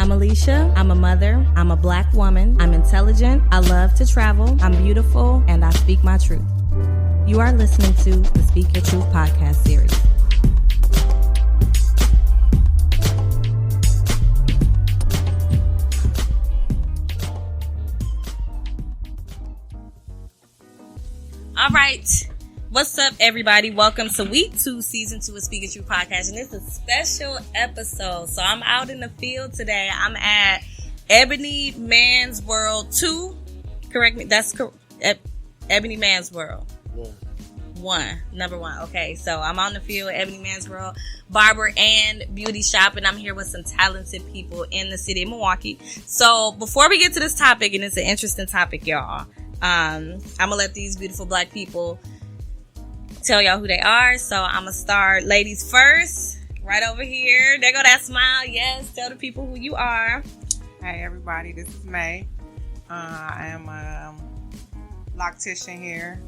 I'm Allicia. I'm a mother. I'm a black woman. I'm intelligent. I love to travel. I'm beautiful, and I speak my truth. You are listening to the Speak Your Truth podcast series. All right. What's up, everybody? Welcome to week 2, season 2 of Speak Your Truth podcast. And it's a special episode. So I'm out in the field today. I'm at Ebony Man's World 2. Correct me. That's Ebony Man's World. Number one. Okay. So I'm on the field at Ebony Man's World Barber and Beauty Shop. And I'm here with some talented people in the city of Milwaukee. So before we get to this topic, and it's an interesting topic, y'all. I'm going to let these beautiful black people tell y'all who they are. So I'm going to start ladies first. Right over here. There go that smile. Yes. Tell the people who you are. Hey, everybody. This is May. I am a loctician here,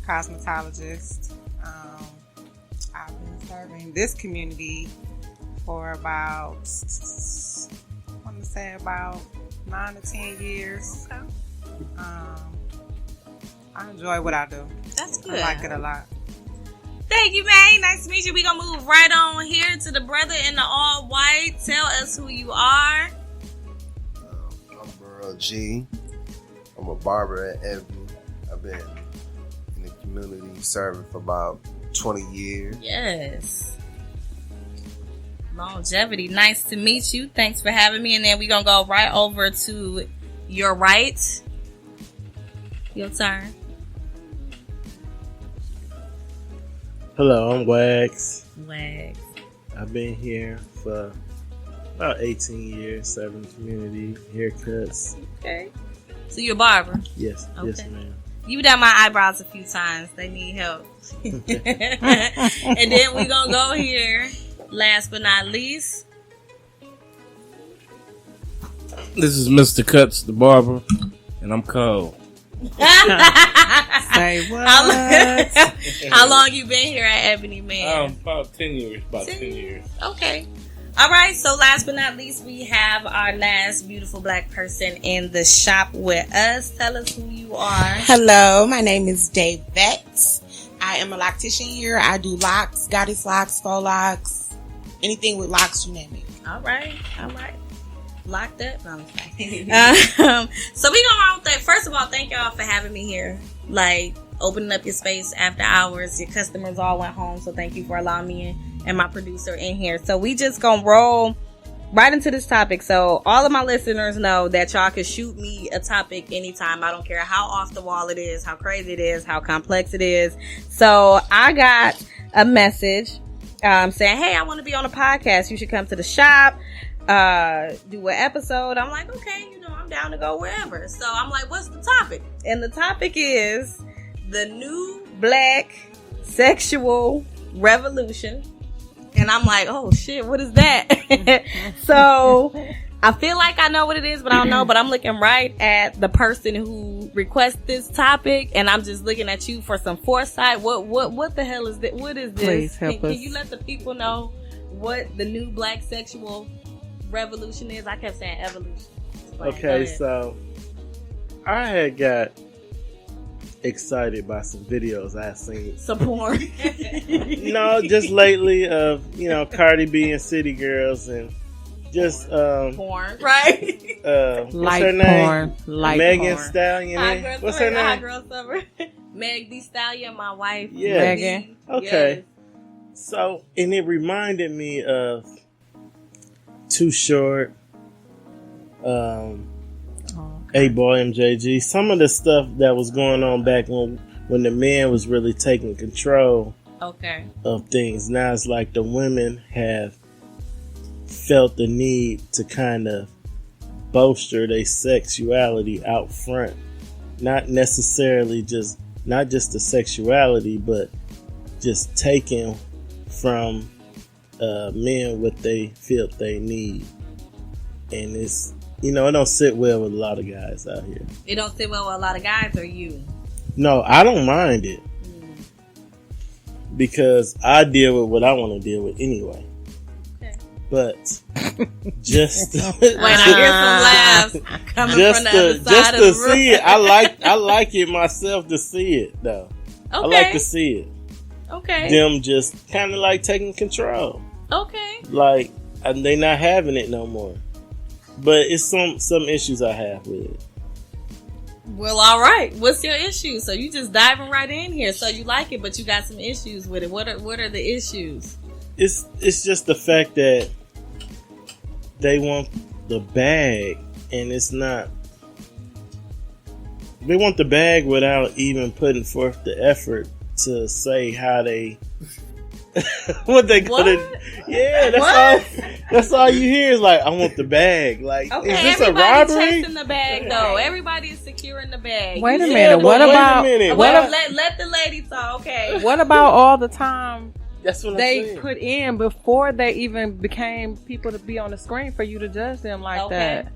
cosmetologist. I've been serving this community for about, I want to say about 9 to 10 years. Okay. I enjoy what I do. That's good. I like it a lot. Thank you, May. Nice to meet you. We're going to move right on here to the brother in the all white. Tell us who you are. I'm Burl G. I'm a barber at Ebony. I've been in the community serving for about 20 years. Yes. Longevity. Nice to meet you. Thanks for having me. And then we're going to go right over to your right. Your turn. Hello, I'm Wags. Wags. I've been here for about 18 years, serving the community, haircuts. Okay. So you're a barber? Yes, Okay. yes, ma'am. You've done my eyebrows a few times. They need help. And then we're going to go here. Last but not least. This is Mr. Cuts, the barber, and I'm cold. Say what? How long you been here at Ebony Man? About 10 years. About 10 years. Okay. All right. So last but not least, we have our last beautiful black person in the shop with us. Tell us who you are. Hello, my name is Davette. I am a loctician here. I do locks, goddess locks, faux locks, anything with locks, you name it. All right. Locked up? No, I'm sorry. So we gonna run with that. First of all, thank y'all for having me here. Like, opening up your space after hours. Your customers all went home, so thank you for allowing me and my producer in here. So we just gonna roll right into this topic. So all of my listeners know that y'all can shoot me a topic anytime. I don't care how off the wall it is, how crazy it is, how complex it is. So I got a message saying, hey, I want to be on a podcast. You should come to the shop. Do an episode. I'm like, okay, I'm down to go wherever. So I'm like, what's the topic? And the topic is the new black sexual revolution. And I'm like, oh shit, what is that? So I feel like I know what it is, but I don't know. But I'm looking right at the person who requested this topic, and I'm just looking at you for some foresight. What the hell is that? What is this? Please help us. Can you let the people know what the new black sexual revolution is? I kept saying evolution. Okay, so I had got excited by some videos I seen. Some porn. No, just lately of, Cardi B and City Girls and just porn, right? What's Light her name? porn. Light Megan porn. Stallion. What's her Hot name? Girl Summer. Meg Thee Stallion, my wife. Yeah. Megan. Okay. So, and it reminded me of Too Short, A-Boy, MJG, some of the stuff that was going on back when the man was really taking control of things. Now it's like the women have felt the need to kind of bolster their sexuality out front. Not necessarily not just the sexuality, but just taking from men what they feel they need. And it's, it don't sit well with a lot of guys out here. It don't sit well with a lot of guys, or you? No, I don't mind it. Because I deal with what I want to deal with anyway. Okay. But just when I hear some laughs coming from the other side of the room. See it. I like it myself to see it though. Okay. I like to see it. Okay. Them just kind of like taking control. Okay. Like they not having it no more. But it's some issues I have with it. Well, all right. What's your issue? So you just diving right in here. So you like it, but you got some issues with it. What are the issues? It's just the fact that they want the bag, and it's not. They want the bag without even putting forth the effort to say how they. What they gonna? Yeah, that's all you hear is like, I want the bag. Like, okay, is this a robbery? Everybody's chasing the bag though. Everybody is securing the bag. Wait a minute. What about? Let the lady talk. Okay. What about all the time? That's what they put in before they even became people to be on the screen for you to judge them like that.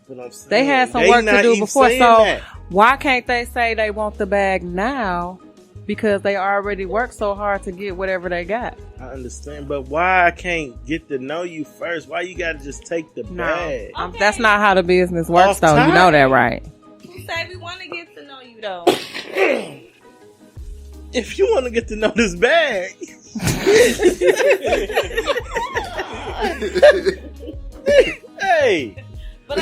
But I'm saying, they had some work to do before, so why can't they say they want the bag now? Because they already worked so hard to get whatever they got. I understand, but why I can't get to know you first? Why you gotta just take the bag? Okay. That's not how the business works, though. You know that, right? You say we want to get to know you, though. If you want to get to know this bag. Hey. So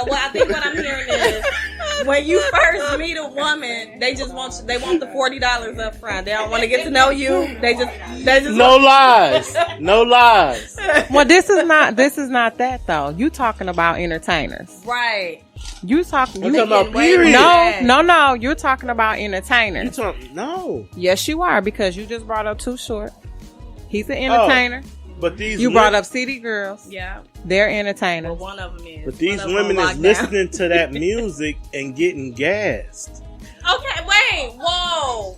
what I think what I'm hearing is when you first meet a woman, they want the $40 up front. They don't want to get to know you. They just no lies. Well, this is not that though. You talking about entertainers, right? You talking about period. No. You're talking about entertainers. No. Yes, you are, because you just brought up Too Short. He's an entertainer. But these brought up City Girls. Yeah. They're entertainers. Well, one of them is. But these women is listening to that music and getting gassed. Okay, wait. Whoa.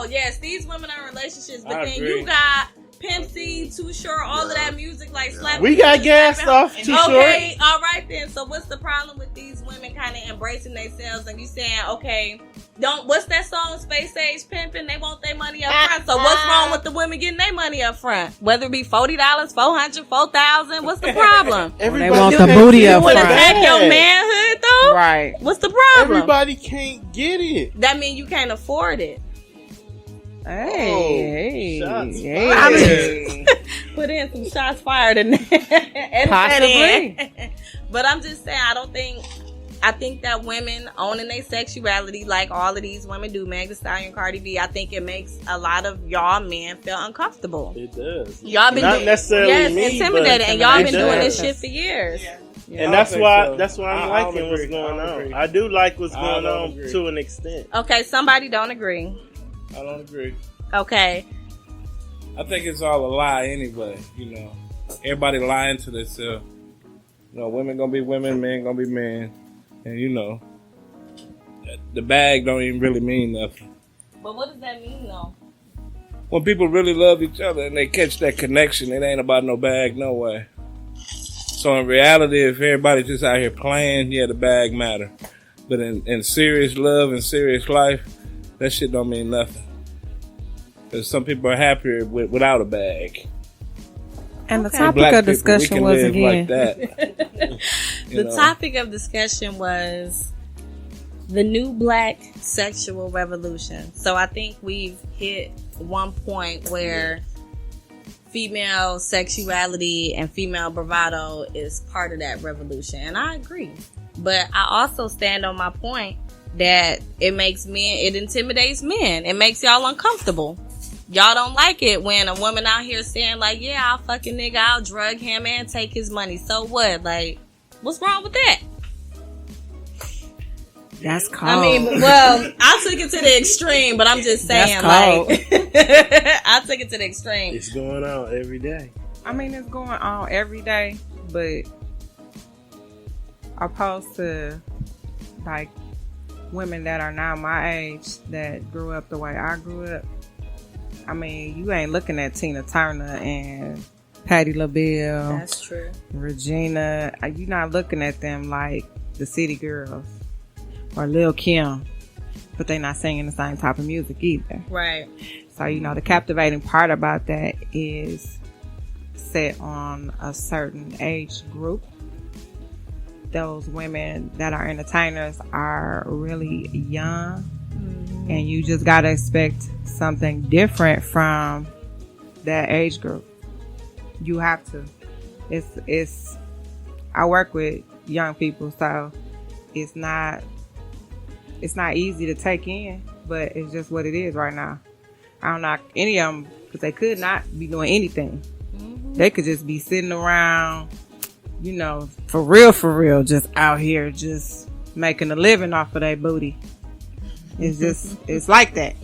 Yes, these women are in relationships, but then you got Pimp C, Too Short, all of that music like slapping. We got gassed off Too Short. Okay, all right then. So what's the problem with these women kind of embracing themselves and you saying, okay, what's that song, Space Age Pimpin'? They want their money up front. So what's wrong with the women getting their money up front? Whether it be $40, $400, $4,000, what's the problem? They want the booty up front. You want to attack your manhood though? Right. What's the problem? Everybody can't get it. That means you can't afford it. Hey. Put in some shots fired in there. Possibly. But I'm just saying, I think that women owning their sexuality like all of these women do, Meg Thee Stallion, Cardi B, I think it makes a lot of y'all men feel uncomfortable. It does. Y'all been not necessarily intimidated, and y'all been doing this shit for years. Yeah, and that's why I'm liking what's going on. I do like what's going on to an extent. Okay, somebody don't agree. I don't agree. Okay. I think it's all a lie anyway, Everybody lying to themselves. Women gonna be women, men gonna be men. And the bag don't even really mean nothing. But what does that mean though? When people really love each other and they catch that connection, it ain't about no bag, no way. So in reality, if everybody just out here playing, the bag matter. But in serious love and serious life, that shit don't mean nothing. Because some people are happier without a bag. And the topic of discussion was again. Like that. The topic of discussion was the new black sexual revolution. So I think we've hit one point where female sexuality and female bravado is part of that revolution. And I agree. But I also stand on my point that it intimidates men. It makes y'all uncomfortable. Y'all don't like it when a woman out here saying like, yeah, I'll fuck a nigga, I'll drug him and take his money. So what? Like, what's wrong with that? That's cold. I mean, well, I took it to the extreme, but I'm just saying, like, I took it to the extreme. It's going on every day. I mean, it's going on every day, but opposed to like women that are now my age that grew up the way I grew up. I mean, you ain't looking at Tina Turner and Patti LaBelle. That's true. Regina. You're not looking at them like the City Girls or Lil' Kim, but they not singing the same type of music either. Right. So, the captivating part about that is set on a certain age group. Those women that are entertainers are really young, and you just gotta expect something different from that age group. You have to. It's. I work with young people, so it's not easy to take in, but it's just what it is right now. I don't knock any of them because they could not be doing anything. They could just be sitting around, you know, for real, just out here, just making a living off of their booty. It's just, it's like that.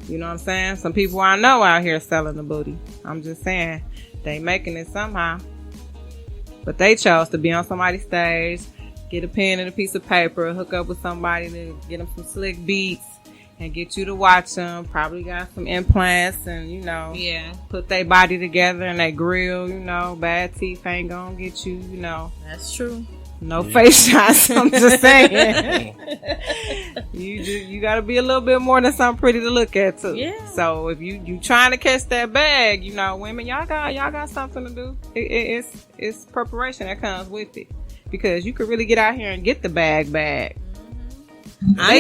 You know what I'm saying? Some people I know out here selling the booty. I'm just saying, they making it somehow. But they chose to be on somebody's stage, get a pen and a piece of paper, hook up with somebody to get them some slick beats, and get you to watch them. Probably got some implants and, you know, put their body together and they grill, you know, bad teeth ain't gonna get you, you know. That's true. No face shots, I'm just saying. You gotta be a little bit more than something pretty to look at too. Yeah. So if you trying to catch that bag, you know, women, y'all got something to do. It's preparation that comes with it. Because you could really get out here and get the bag. They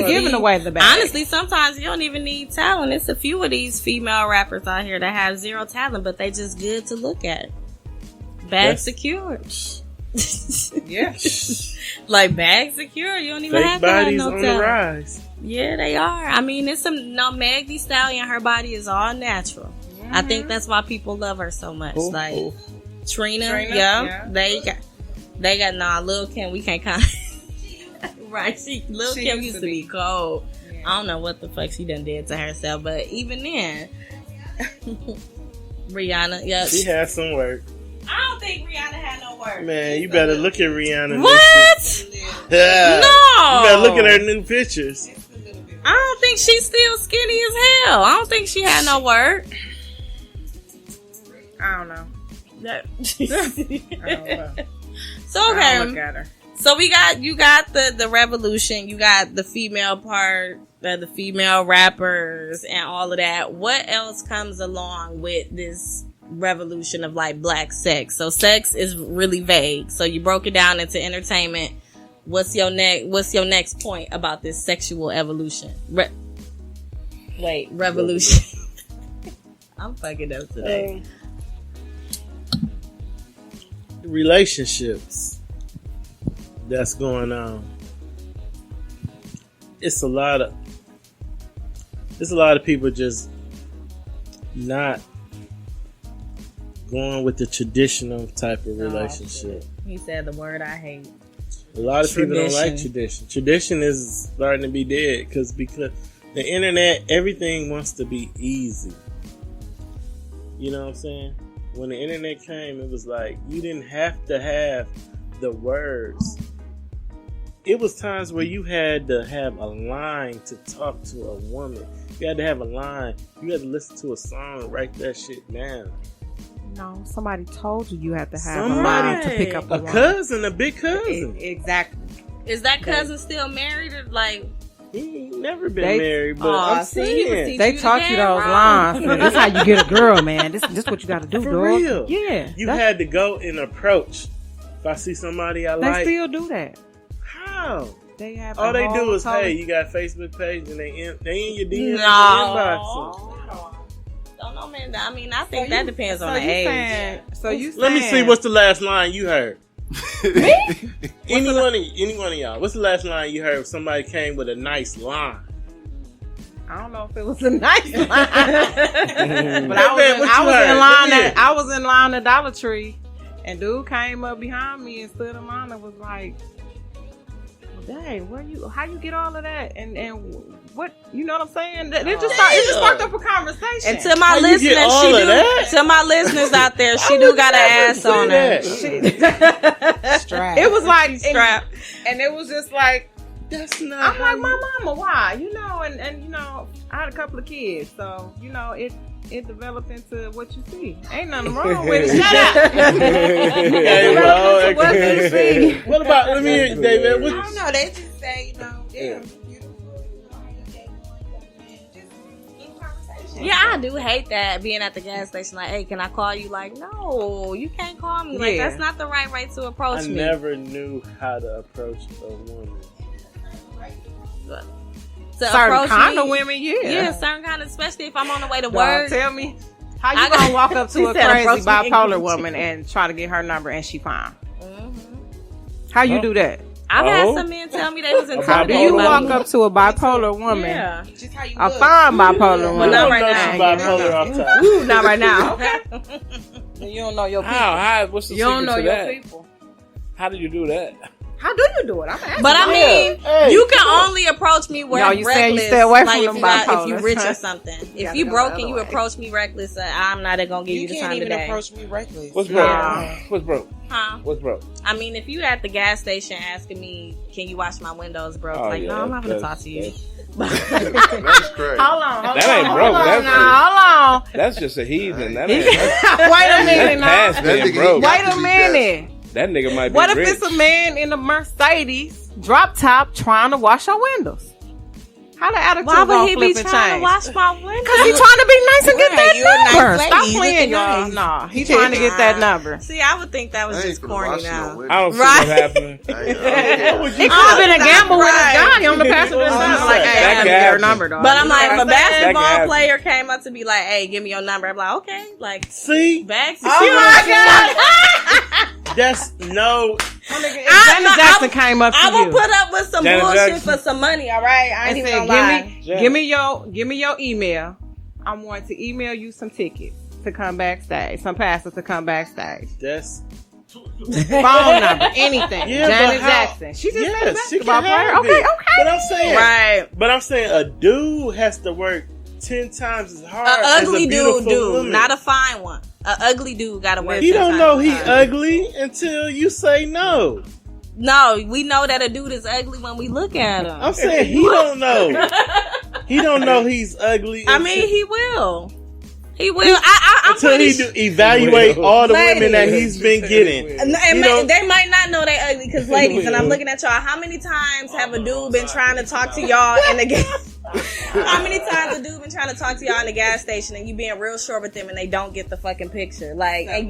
giving away the bag. Honestly, sometimes you don't even need talent. It's a few of these female rappers out here that have zero talent, but they just good to look at. Bag secured. Yeah. Like bag secure. You don't even Fake have to have bodies no on talent. the rise. Yeah, they are. I mean, it's Meg Thee Stallion, her body is all natural. I think that's why people love her so much. Trina, yeah. They got Lil' Kim, we can't count. Right, Lil' Kim used to be cold. Yeah. I don't know what the fuck she done did to herself, but even then, Rihanna, yeah, she had some work. I don't think Rihanna had no work. Man, you better look at Rihanna. What? Yeah. No. You better look at her new pictures. I don't think she's still skinny as hell. I don't think she had no work. I don't know. I don't know. So okay. Look at her. So you got the revolution, you got the female part, the female rappers and all of that. What else comes along with this revolution of like black sex? So sex is really vague. So you broke it down into entertainment. What's your next point about this sexual evolution? Revolution. I'm fucking up today. Relationships that's going on. It's a lot of people just not going with the traditional type of relationship. He said the word I hate. A lot of people don't like tradition. Tradition is starting to be dead because the internet, everything wants to be easy. You know what I'm saying? When the internet came, it was like you didn't have to have the words. It was times where you had to have a line to talk to a woman. You had to have a line. You had to listen to a song and write that shit down. No, somebody told you had to have a line to pick up a cousin, a big cousin. Exactly. Is that cousin still married or like? He ain't never been married, but I'm saying they taught you those lines. This is how you get a girl, man. This what you got to do, for dog. real. Yeah, you had to go and approach. If I see somebody I like, they still do that. How? They have all they do is, hey, you got a Facebook page and they in your DMs inbox. Don't know, man. I mean, I think that depends on the age. Let me see. What's the last line you heard? Me? Any one of y'all. What's the last line you heard? If somebody came with a nice line. I don't know if it was a nice line, but I was in line at Dollar Tree, and dude came up behind me and stood in line and was like, "Dang, how you get all of that?" And what, you know what I'm saying? It just sparked up a conversation. And to my listeners out there, she do got an ass on her. Strap. It was like strap, and it was just like, that's not. I'm like, my mama, why? You know, and you know, I had a couple of kids, so you know, it developed into what you see. Ain't nothing wrong with it. Shut up. What about? Let me hear, David. I don't know. They just say, you know, Yeah, I do hate that being at the gas station. Like, hey, can I call you? Like, no, you can't call me. Like, that's not the right way to approach me. I never knew how to approach a woman. Certain kind of women, yeah, certain kind of, especially if I'm on the way to work. Tell me, how you gonna walk up to a crazy bipolar woman and try to get her number and she fine? How you do that? I've had some men tell me they was intimidated. How do you walk up to a bipolar woman? Yeah. Just how you A look. fine bipolar woman. Not right now. Bipolar off top. Not right now. You don't know your people. What's the You don't secret know to your that? people. How do you do that? How do you do it? I'm asking. But I mean, you can only approach me where you saying you reckless. stay away from like them if bipolars, you rich huh? or something. If gotta you go broke the and you other way. approach me reckless, I'm not gonna give you, You the can't time even of day. approach me reckless. What's broke? Nah. What's broke? Huh? What's broke? I mean, if you at the gas station asking me, "Can you wash my windows, bro?" Oh, Like, yeah, no, I'm not gonna that's- talk to you. That's crazy. Hold on. That ain't broke. Hold on. That's just a heathen. That ain't. Wait a minute now. Past being broke. got Wait to a be minute. That nigga might be What if rich. it's a man in a Mercedes drop top trying to wash our windows? How the attitude Why would gonna he be flip and trying to change? wash my windows? Cause he trying to be nice and get Right, that you a nice number. lady. Stop You playing, looking y'all. nice. Nah, he trying to get that number. See, I would think that was I ain't just finna corny wash now. no windows. I don't see Right. what's happening. I've been a gamble with a guy on the passenger side. I'm like, hey, I That have can your happen. number, dog. But I'm like, if a That can basketball happen. player came up to me like, "Hey, give me your number," I'm like, "Okay." Like, See? bags. Oh my God. That's no. Janet Jackson came up to I will you put up with some Janet bullshit Jackson. for some money. All right, I ain't and even said, gonna lie. give me your email. I'm going to email you some tickets to come backstage, some passes to come backstage. That's Phone number, anything. Yeah, Janet but how- Jackson. She just said yes, she basketball can player. have Okay, it. okay. But I'm saying, Right. But I'm saying a dude has to work 10 times as hard A as ugly a beautiful dude, woman. not a fine one. A ugly dude gotta work. He 10 don't times know as he hard. ugly until you say no. No, we know that a dude is ugly when we look at him. I'm saying he don't know. He don't know he's ugly. I mean, he will. He will. I'm until pretty he sure. evaluate all the Ladies. women that he's been getting. They might not know they ugly because, ladies, and I'm looking at y'all. How many times have a dude been trying to talk to y'all in the gas? How many times a dude been trying to talk to y'all in the gas station and you being real short with them and they don't get the fucking picture? Like, they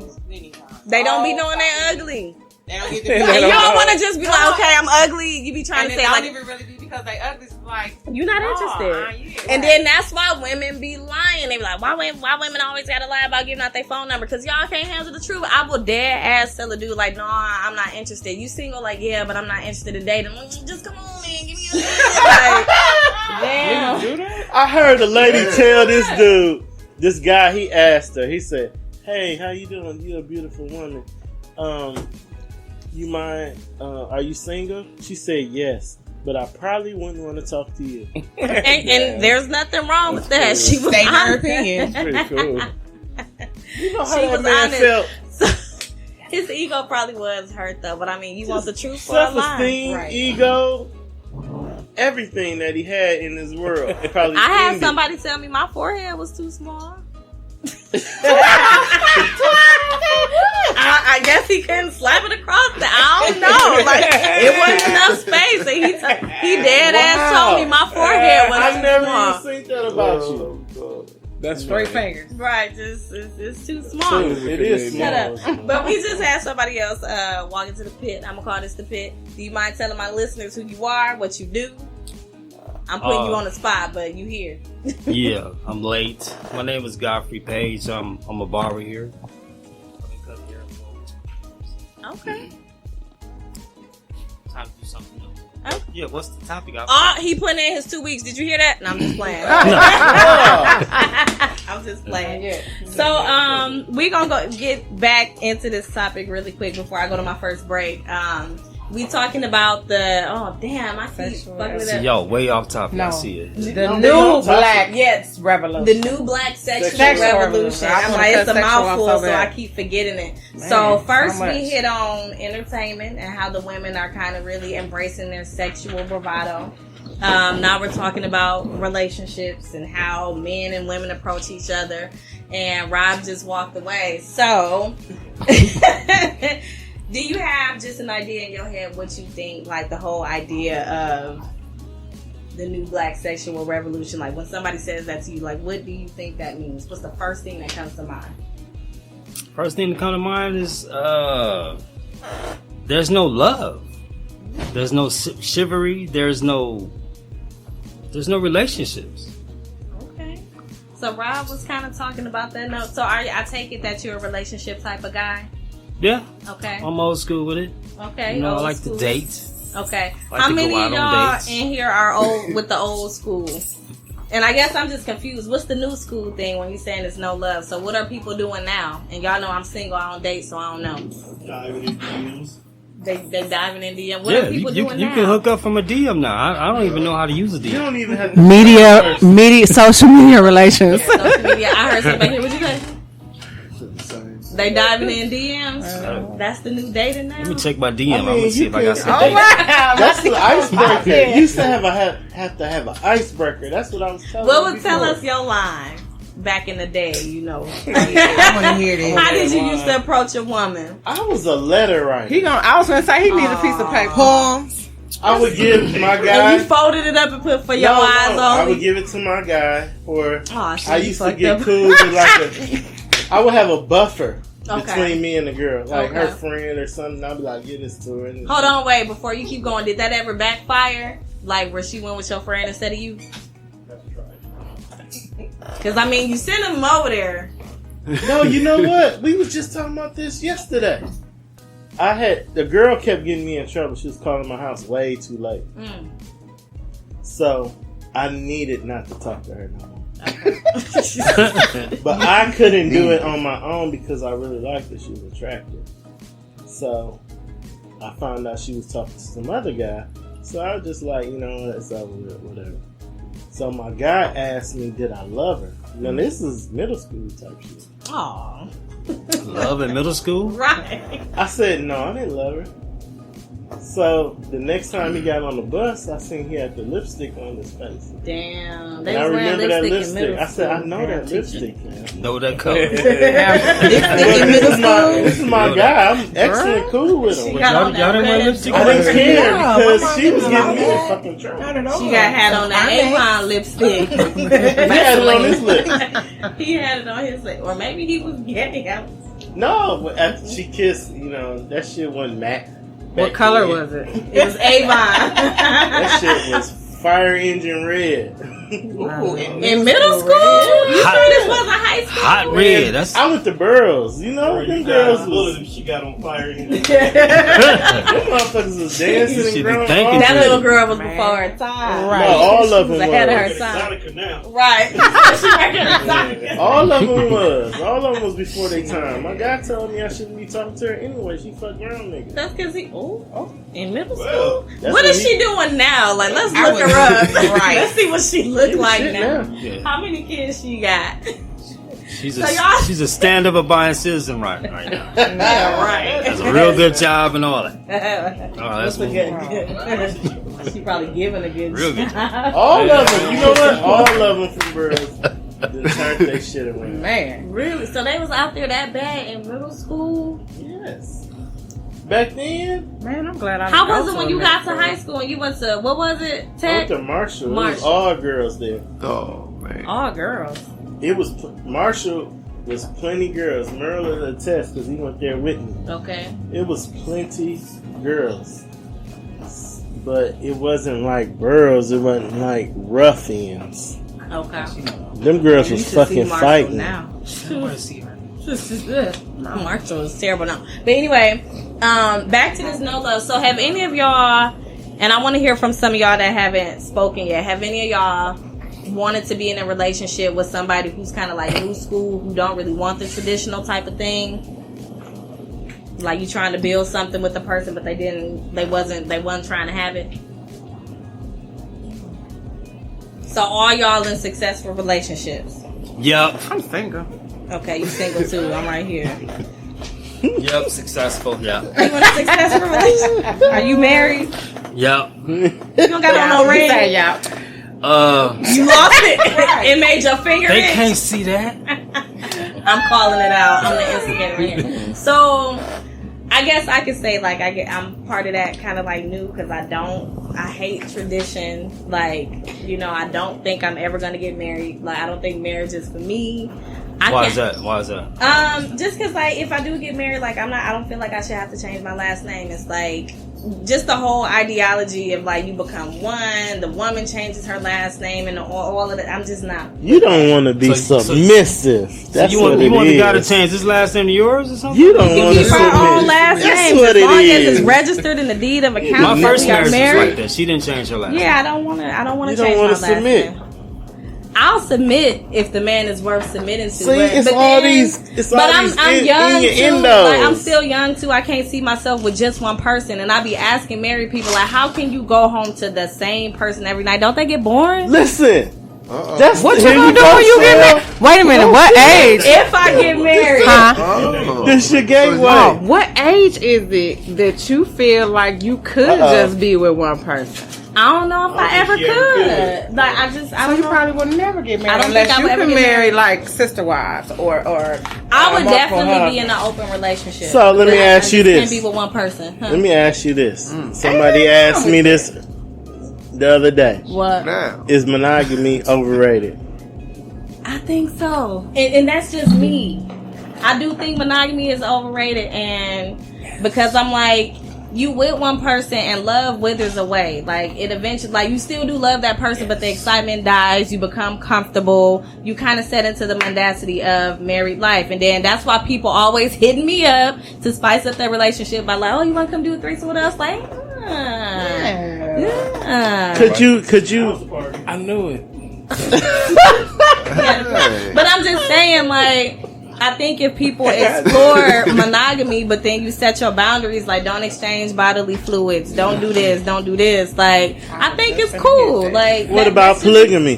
don't be knowing they ugly. They don't get They the And you don't don't know. want to just be like, okay, I'm ugly. You be trying And to it say don't like, even really be because they ugly. It's like, you're not interested. yeah, And then that's why women be lying. They be like, why women always gotta lie about giving out their phone number? Because y'all can't handle the truth. I will dead ass tell a dude like, no, I'm not interested. You single? Like, yeah, but I'm not interested in dating. Just come on, man, give me your like, damn. I heard a lady tell this dude, this guy, he asked her, he said, hey, how you doing? You're a beautiful woman. You mind, are you single? She said yes, but I probably wouldn't want to talk to you. And there's nothing wrong with that. She was state her honest. opinion. Pretty cool. You know how She that was man honest. felt? So, his ego probably was hurt though, but I mean, you want the truth for a lie. Self-esteem, Right. ego, everything that he had in this world. Probably I had ended. somebody tell me my forehead was too small. I guess he couldn't slap it across the. I don't know. Like it wasn't enough space, and he dead ass told me my forehead was I've too never small. even seen that about you. That's Straight funny. fingers. Right, just it's too small. It is Shut small. up. But we just had somebody else walk into the pit. I'm gonna call this the pit. Do you mind telling my listeners who you are, what you do? I'm putting you on the spot, but you here. Yeah, I'm late. My name is Godfrey Page. I'm a barber here. Okay. Time to do something else. Oh. Yeah, what's the topic? Oh, he put in his 2 weeks. Did you hear that? No, I'm just playing. I'm just playing. So, we're gonna go get back into this topic really quick before I go to my first break. We talking about the I keep fucking with So, that. yo, way off topic. No. I see it. The new black Yes, revolution. the new black sexual Sexual revolution. revolution. I I'm wanna like, it's cut a sexual off mouthful, so so bad. I keep forgetting it. Man, So first so much. we hit on entertainment and how the women are kind of really embracing their sexual bravado. Now we're talking about relationships and how men and women approach each other. And Rob just walked away. So, do you have just an idea in your head what you think, like the whole idea of the new black sexual revolution? Like when somebody says that to you, like what do you think that means? What's the first thing that comes to mind? First thing to come to mind is there's no love. There's no chivalry. There's no relationships. Okay. So Rob was kind of talking about that. No, so I take it that you're a relationship type of guy. Yeah. Okay. I'm old school with it. Okay. You know, I like school. to date. Okay. Like How to many go of out on y'all dates. in here are old with the old school? And I guess I'm just confused. What's the new school thing when you're saying there's no love? So what are people doing now? And y'all know I'm single. I don't date, so I don't know. They diving in DM. What are people doing you now? can hook up from a DM now. I don't even know how to use a DM. You don't even have social media relations. Social media. I heard somebody here. What you say? They diving in DMs. That's the new dating now. Let me check my DM. I'm gonna see if I got some Oh dates. wow! That's the icebreaker. You used to have to have an icebreaker. That's what I was telling What you would tell before. us your line back in the day? You know, I want to hear this. how did you used to approach a woman? I was a letter writer. I was gonna say he needs a piece of paper. Poems. I would give my And guy. you folded it up and put for your No, eyes only. I would give it to my guy, or Aw, shit, I you used to fucked get up. cool with like I would have a buffer Okay. between me and the girl, like her Okay. friend or something. I'd be like, "Get this to her." And Hold on, wait. Before you keep going, did that ever backfire? Like where she went with your friend instead of you? Because I mean, you sent him over there. No, you know what? We was just talking about this yesterday. The girl kept getting me in trouble. She was calling my house way too late. So I needed not to talk to her no more. But I couldn't do it on my own because I really liked her. She was attractive. So I found out she was talking to some other guy. So I was just like, you know, it's over with, whatever. So my guy asked me, did I love her? Now this is middle school type shit. Aw. Love in middle school? Right. I said, no, I didn't love her. So the next time he got on the bus, I seen he had the lipstick on his face. Damn. And They I was wearing remember that lipstick in lipstick. middle I said, I school. know that Teacher. lipstick, man. Know that color. This is my guy. I'm excellent cool with him. She got on Y'all that didn't wear red- lipstick? I didn't care because my she was goodness, getting me in man. fucking trouble. She got had on that Avon lipstick. He had it on his lip. He had it on his lip. Or maybe he was gay. No, but after she kissed, you know, that shit wasn't matte. What color was it? It was Avon. That shit was fire engine red. In middle school? You Hot- sure this wasn't high school? Hot red. That's I went to Burroughs, you know, them girls was, She got on fire. them motherfuckers was dancing You and should be growing. thanking That for little it. girl was before her time. No, all of She was them ahead of was. her time. Exotica now. Right. She recognized All of them was. All of them was before their time. My guy told me I shouldn't be talking to her anyway. She fuck grown niggas. That's because he, in middle Well, school? that's What what is she doing now? Like, let's I look her would- up. Right. Let's see what she look Shit like now. Yeah. How many kids she got? She's So y'all- she's a stand-up abiding citizen right now. Yeah, right. Has a real good job and all that. Oh, that's That's a good. She probably giving a good Real good job. All of them. You know what? All of them from Burroughs. They turned their shit around. Man. Really? So they was out there that bad in middle school? Yes. Back then, Man, I'm glad I How didn't was go it when a you middle got to school. high school and you went to, what was it? I went Tech? to Marshall. It was Marshall. all girls there. Oh man. All girls. It was Marshall was plenty girls. Merle will attest because he went there with me. Okay. It was plenty girls, but it wasn't like Burroughs. It wasn't like ruffians. Okay. Them girls You was should see fucking Marshall fighting. now. Marshall is terrible now. But anyway, back to this no love. So have any of y'all, and I want to hear from some of y'all that haven't spoken yet, have any of y'all wanted to be in a relationship with somebody who's kind of like new school, who don't really want the traditional type of thing? Like you trying to build something with the person, but they wasn't trying to have it. So all y'all in successful relationships. Yep. I'm single. Okay, you single too. I'm right here. Yep. Successful. Yeah. You in a successful relationship? Are you married? Yep. You don't got on no ring. Say, y'all. You lost it. It made your finger They itch. can't see that. I'm calling it out. I'm the instigator here. So, I guess I could say like I'm part of that kind of like new because I hate tradition. Like, you know, I don't think I'm ever gonna get married. Like, I don't think marriage is for me. Why is that? Just because like if I do get married, like I don't feel like I should have to change my last name. It's like just the whole ideology of like you become one, the woman changes her last name and all of that. I'm just not. You don't want to be submissive. That's you what want the guy to is. change his last name to yours or something? You don't want to keep our own last That's name what as long it as is. it's registered in the deed of account. My first marriage was married. like that. She didn't change her last name. Yeah, I don't want to You change don't my want last to submit. name. I'll submit if the man is worth submitting to. See, it's all these. It's all these I'm young too. innuendos. Like, I'm still young too. I can't see myself with just one person. And I be asking married people like, how can you go home to the same person every night? Don't they get boring? Listen, that's What you gonna do when you get married? Wait a minute. What age? If I get married, This your gateway. Oh, what age is it that you feel like you could just be with one person? I don't know if I ever could. Like I So don't you know. probably would never get married I don't think unless I you would ever can get marry married. like sister wives or I would multiple definitely be in husbands. an open relationship. So let me But I ask you just this. Can't be with one person. Huh? Let me ask you this. Somebody asked me this the other day. What? Now, Is monogamy overrated? I think so, and that's just me. I do think monogamy is overrated, and because I'm like, you with one person and love withers away. Like it eventually, like you still do love that person, but the excitement dies. You become comfortable. You kind of set into the mendacity of married life, and then that's why people always hitting me up to spice up their relationship by like, oh, you want to come do a threesome with us? Like, yeah. Could you? I knew it. But I'm just saying, like, I think if people explore monogamy, but then you set your boundaries, like don't exchange bodily fluids, don't do this, like I think it's cool. Like, What about polygamy?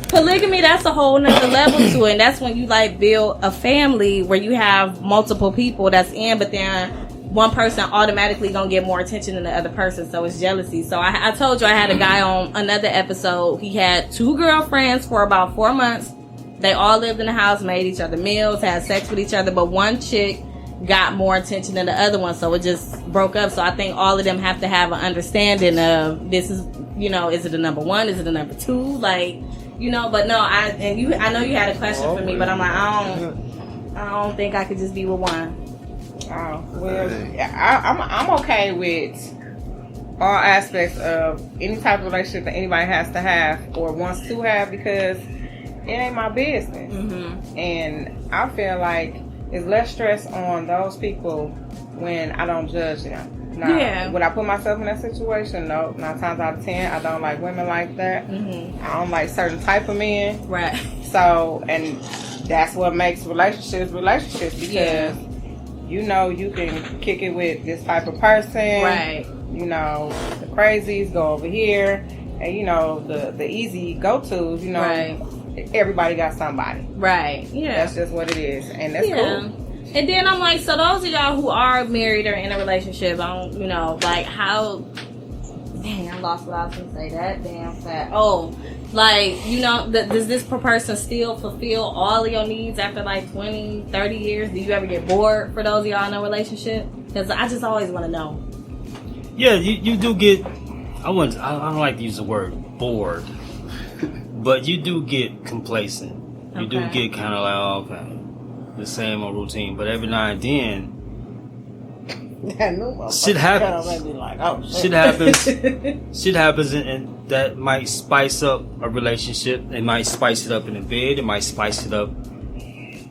Polygamy, that's a whole nother level to it. And that's when you like build a family where you have multiple people that's in, but then one person automatically gonna get more attention than the other person, so it's jealousy. So I told you I had a guy on another episode. He had 2 girlfriends for about 4 months. They all lived in the house, made each other meals, had sex with each other, but one chick got more attention than the other one, so it just broke up. So I think all of them have to have an understanding of this is, you know, is it a number 1, is it a number 2, like, you know. But no, I know you had a question for me, but I'm like, I don't think I could just be with one. Oh, well, I'm okay with all aspects of any type of relationship that anybody has to have or wants to have, because it ain't my business. Mm-hmm. And I feel like it's less stress on those people when I don't judge them. Now, Yeah. would I put myself in that situation? No. 9 times out of 10, I don't like women like that. Mm-hmm. I don't like certain type of men. Right. So, and that's what makes relationships because you know you can kick it with this type of person. Right. You know, the crazies go over here. And you know, the easy go-tos, you know, Right. everybody got somebody. Right. Yeah. That's just what it is. And that's cool. And then I'm like, so those of y'all who are married or in a relationship, I don't, you know, like how, dang, I lost what I was going to say, that damn fat. Oh, like, you know, does this person still fulfill all of your needs after like 20, 30 years? Do you ever get bored for those of y'all in a relationship? Because I just always want to know. Yeah, you do get. I don't like to use the word bored, but you do get complacent. You do Okay. get kind of like, oh, okay, the same old routine. But every now and then, shit happens. Shit happens. Shit happens, and that might spice up a relationship. It might spice it up in the bed. It might spice it up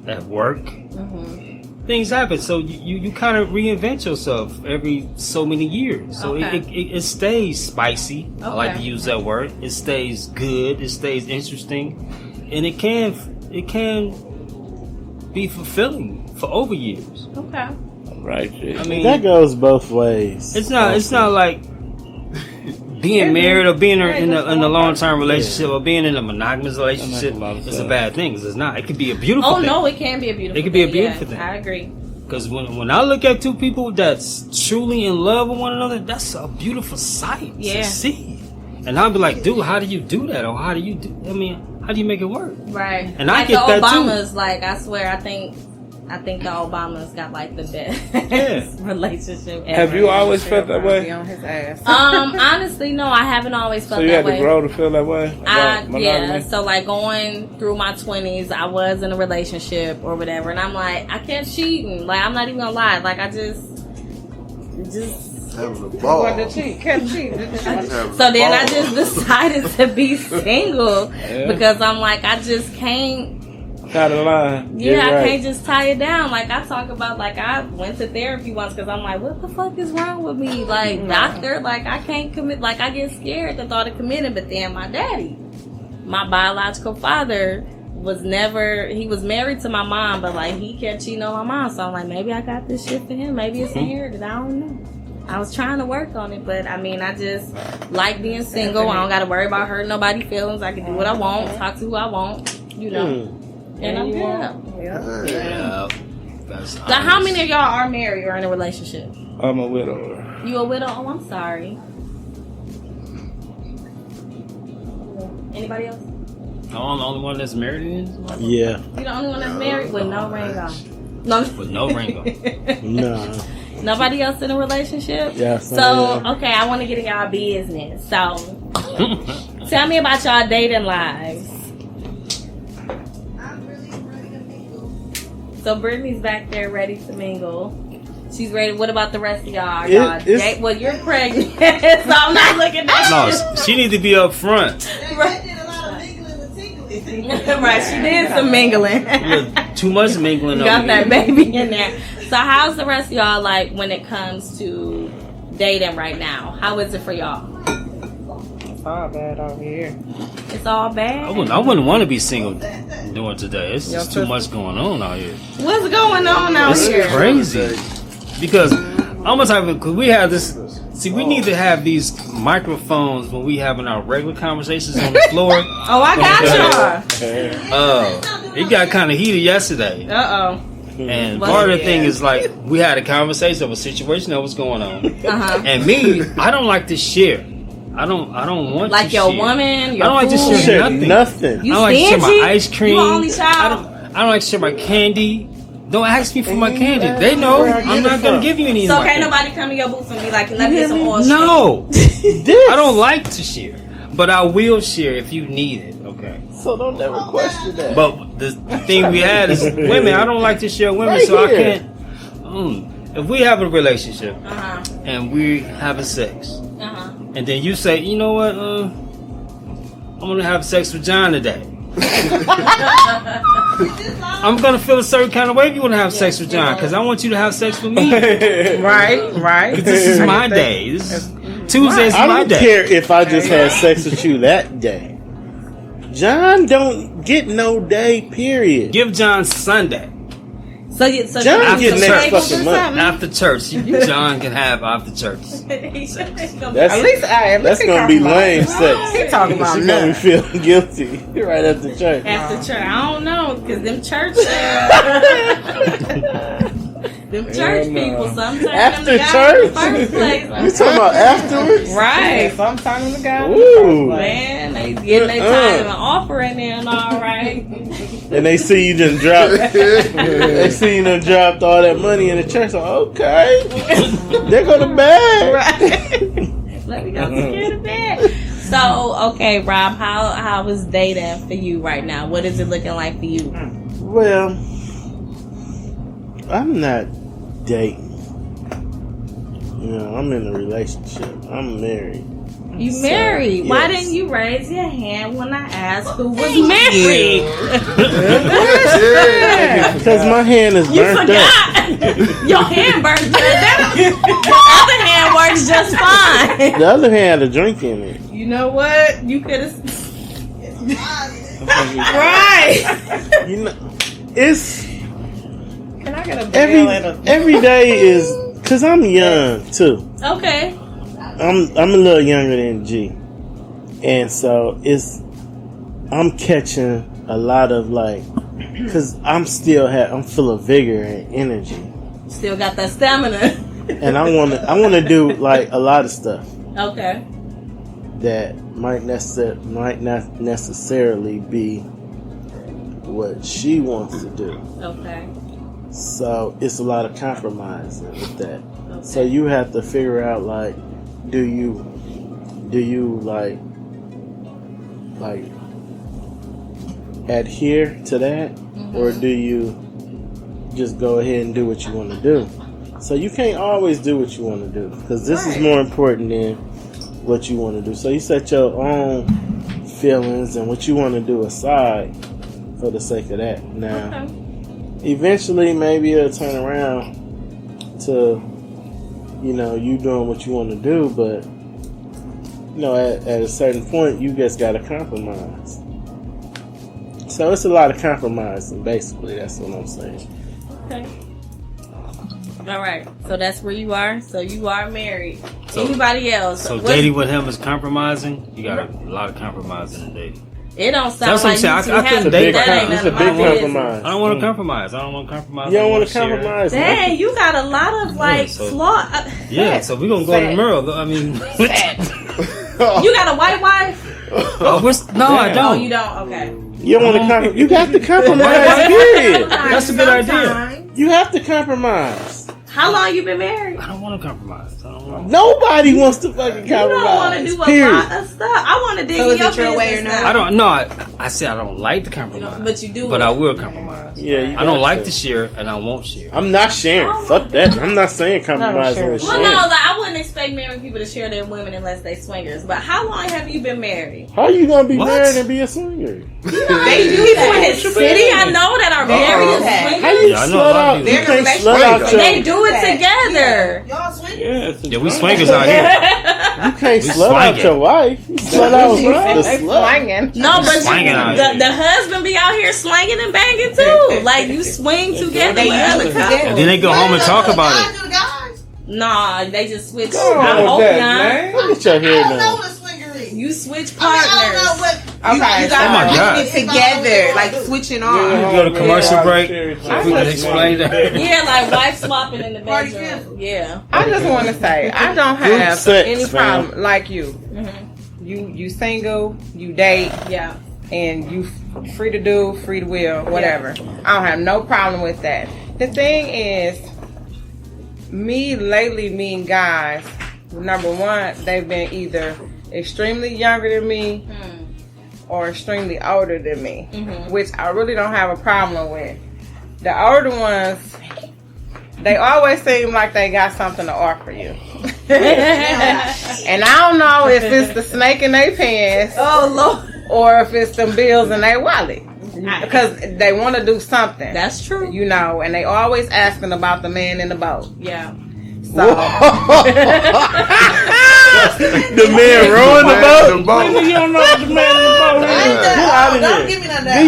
at work. Mm-hmm. Things happen, so you kind of reinvent yourself every so many years. So Okay. it stays spicy. I like to Okay. use that word. It stays good. It stays interesting, and it can be fulfilling for over years. Okay. Right, Jay. I mean, That goes both ways. it's not like being married or being in a long-term relationship or being in a monogamous relationship a lot of is a sense. bad thing. It's not. It could be a beautiful Oh, thing. no, it can be a beautiful It could be a thing. beautiful Yeah, thing. I agree. Because when I look at two people that's truly in love with one another, that's a beautiful sight Yeah. to see. And I'll be like, dude, how do you do that? Or how do you make it work? Right. And I like get the that too. Obamas, like, I swear, I think I think the Obamas got like the best relationship ever. Have you always felt that way? On his ass. Honestly, no, I haven't always felt that way. So you had to grow to feel that way? Yeah. So like going through my 20s, I was in a relationship or whatever, and I'm like, I kept cheating. Like I'm not even gonna lie. Like I just. Having a ball. Kept cheating. So then I just decided to be single because I'm like, I just can't. Out of line. Yeah, I can't just tie it down. Like I talk about, like I went to therapy once because I'm like, what the fuck is wrong with me? Like doctor, like I can't commit. Like I get scared the thought of committing. But then my daddy, my biological father, he was married to my mom, but like he kept cheating on my mom. So I'm like, maybe I got this shit for him. Maybe it's inherited. I don't know. I was trying to work on it, but I mean, I just like being single. I don't got to worry about hurting nobody's feelings. I can do what I want, talk to who I want, you know. And I'm good. Yeah. So how many of y'all are married or in a relationship? I'm a widower. You a widow? Oh, I'm sorry. Anybody else? I'm the only one that's married in? Yeah. You the only one that's married with no ring on? No. With no ring on. No. Nobody else in a relationship? Yeah. So, okay, I want to get in y'all business. So, tell me about y'all dating lives. So Brittany's back there ready to mingle. She's ready. What about the rest of y'all? Well, you're pregnant, so I'm not looking at you. No, she needs to be up front. Right, she did some mingling. Too much mingling. Got that baby in there. So how's the rest of y'all like when it comes to dating right now? How is it for y'all? It's all bad over here. It's all bad? I wouldn't want to be single during today. It's just too much going on out here. What's going on out here? It's crazy. Because I'm gonna talk because we have this. See, we need to have these microphones when we having our regular conversations on the floor. Oh, I got y'all. It got kind of heated yesterday. And part of the thing is like we had a conversation of a situation that was going on. And me, I don't like to share. I don't want like to your share. woman, your I don't like to food. share nothing. You I don't like to share stingy? my ice cream. You only child? I don't like to share my candy. Don't ask me for my candy. They know I'm not gonna give you any. So of my can't candy. nobody come to your booth and be like, let me get some oil. No, I don't like to share, but I will share if you need it. Okay. So don't ever question that. But the thing we had is women. I don't like to share women, Right so here. I can't. If we have a relationship and we having sex, and then you say, you know what, I'm gonna have sex with John today. I'm gonna feel a certain kind of way if you want to have sex with John, because I want you to have sex with me. Right. 'Cause this is my day. Tuesday is I my don't day. care if I just had sex with you that day. John don't get no day, period. Give John Sunday. So John after get next church. fucking month. After church, John can have after church. That's At least gonna be lame sex. He talking about She gonna be feeling guilty right after church. After church, I don't know, because them church them church people sometimes After them church? in the first place. You talking about afterwards? Right. Sometimes the guy. Ooh. Man, they getting their time and offer in there and all right. And they see you done dropped. They see you done dropped all that money in the church. So okay, there go the bag. Right. Let me go secure the bag. So, okay, Rob, how is dating for you right now? What is it looking like for you? Well, I'm not dating. You know, I'm in a relationship. I'm married. You married. Yes. Why didn't you raise your hand when I asked who was married? Because my hand is You burnt forgot. Your hand burnt good. The other hand works just fine. up. The other hand had a drink in it. You know what? You could have. Right. You know, it's Can I get a bill and a every day is because I'm young too. Okay. I'm a little younger than G, and so I'm catching a lot of like, cause I'm full of vigor and energy, Still got that stamina. and I wanna do like a lot of stuff Okay. that might not necessarily be what she wants to do. Okay. So it's a lot of compromising with that. So you have to figure out, like, do you like adhere to that, or do you just go ahead and do what you want to do? So you can't always do what you want to do, because this is more important than what you want to do. So you set your own feelings and what you want to do aside for the sake of that. Now, eventually, maybe it'll turn around to, you doing what you want to do, but, at a certain point, you just got to compromise. So it's a lot of compromising, basically. That's what I'm saying. Okay. All right. So that's where you are. So you are married. So, anybody else? So dating with him is compromising? You got a lot of compromising in dating. It don't sound like you I couldn't date. It's a big compromise. I don't want to compromise. I don't want to compromise. You don't want to compromise. Dang, you got a lot of flaw. Yeah, so we're gonna go to the mirror. I mean, you got a white wife? I don't. Oh, you don't. Okay. You don't want to compromise. You got to compromise. Period. That's a good idea. You have to compromise. How long you been married? I don't want to compromise. Nobody wants to fucking compromise. You don't want to do a lot of stuff. I want to dig in your business way or not? I don't know. I said I don't like to compromise. But you do. But I will compromise. Yeah, I don't like to share, and I won't share. I'm not sharing. Fuck that. I'm not saying compromising with sharing. Well, no, I wouldn't expect married people to share their women unless they swingers. But how long have you been married? How are you gonna be married and be a swinger? They do people in his city. I know that are married and swingers. How you slut out? You can't slut out. They do it together. Y'all swingers? Yeah, we swingers out here. You can't slut out your wife. You slut out the slut. No, but the husband be out here slanging and banging too. Like you swing together with other couples. And then they go home and talk about it. Nah, they just switch. Look at your hair now. You switch partners. Okay, oh my God. Together, like switching on. We go to commercial break. Explain that. Yeah, like wife swapping in the bedroom. Yeah. I just want to say, I don't have any problem like you. You single, you date, and you free to do, free to will, whatever. I don't have no problem with that. The thing is, me and guys, number one, they've been either extremely younger than me or extremely older than me, which I really don't have a problem with. The older ones, they always seem like they got something to offer you. And I don't know if it's the snake in their pants, or if it's them bills in their wallet. Because they want to do something. That's true. And they always asking about the man in the boat. Yeah. So the man rowing the boat? You don't know what the man in the boat is. Don't give me none of that.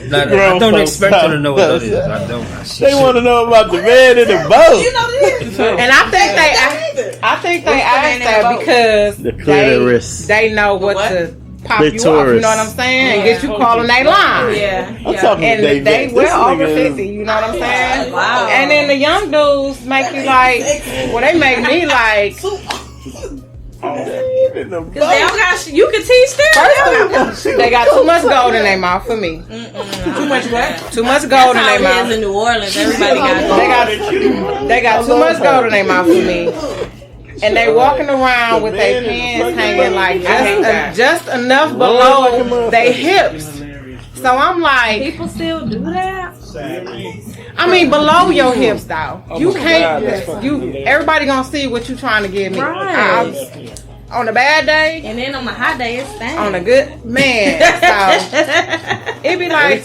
No, I don't expect her to know what that is. I don't. They want to know about the man in the boat. You know this. And I think they asked that because they know what to pop you off. You know what I'm saying? And get you calling they line. And they well over 50. You know what I'm saying? Wow. And then the young dudes make you like, well, they make me like. They don't got you can teach them. They got too much gold in their mouth for me. Too much what? Too much gold in their mouth. In New Orleans, everybody got gold. They got too much gold in their mouth for me. And they walking around with their pants hanging like just enough below their hips. So I'm like, people still do that. I mean, below your hips, though. You can't. Everybody gonna see what you trying to give me. Right. On a bad day, and then on a hot day, it's stank. On a good man, so it be like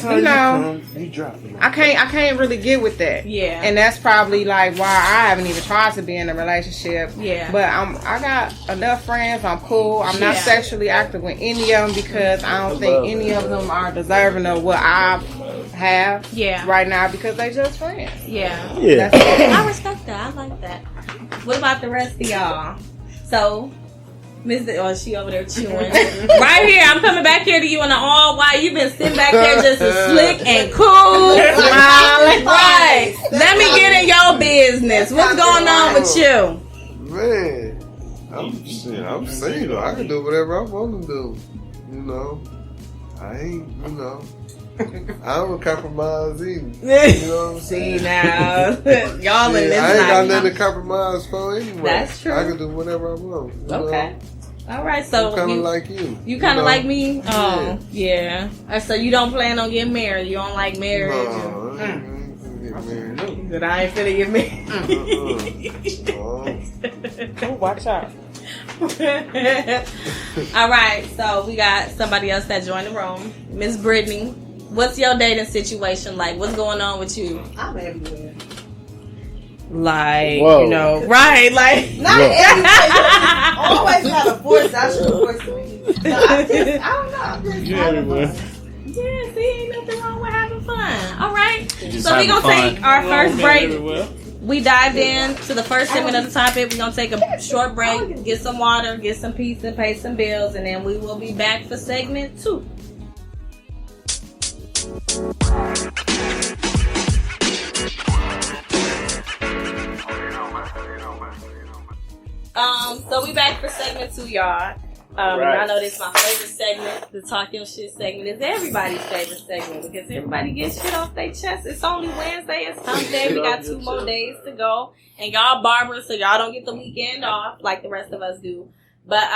I can't really get with that. Yeah, and that's probably like why I haven't even tried to be in a relationship. Yeah, but I got enough friends. I'm cool. I'm not sexually active with any of them because I don't think any of them are deserving of what I have. Right now because they just friends. Yeah. I respect that. I like that. What about the rest of y'all? So. She over there chewing. Right here, I'm coming back here to you in the all white. You've been sitting back there just as slick and cool, smiling. Right. Let me get in your business. What's going on with you? Man, I'm single. I can do whatever I want to do. I ain't, I don't compromise either. You know what I'm See saying? now, y'all in this. I ain't got night. nothing to compromise for anyway. That's true. I can do whatever I want. You Okay. know? All right. So I'm kind of like you. You kind of know? like me? Oh, yeah. So you don't plan on getting married? You don't like marriage? No, I ain't gonna get married. But I ain't finna get married. Oh, watch out. All right, so we got somebody else that joined the room. Miss Brittany, what's your dating situation like? What's going on with you? I'm everywhere. Like, Whoa. you know, right? Like, Not everywhere. Always have a force. I should force me. No, I don't know. I'm just having fun. yeah, see, ain't nothing wrong with having fun. All right, Just so we having gonna fun. take our first break. Well, We dived in to the first segment of the topic. We're going to take a short break, get some water, get some pizza, pay some bills, and then we will be back for segment 2. So we back for segment 2, y'all. Y'all know this is my favorite segment. The Talk Your Shit segment is everybody's favorite segment because everybody gets shit off their chest. It's only Wednesday. It's Sunday. We got 2 more days to go. And y'all barbers, so y'all don't get the weekend off like the rest of us do. But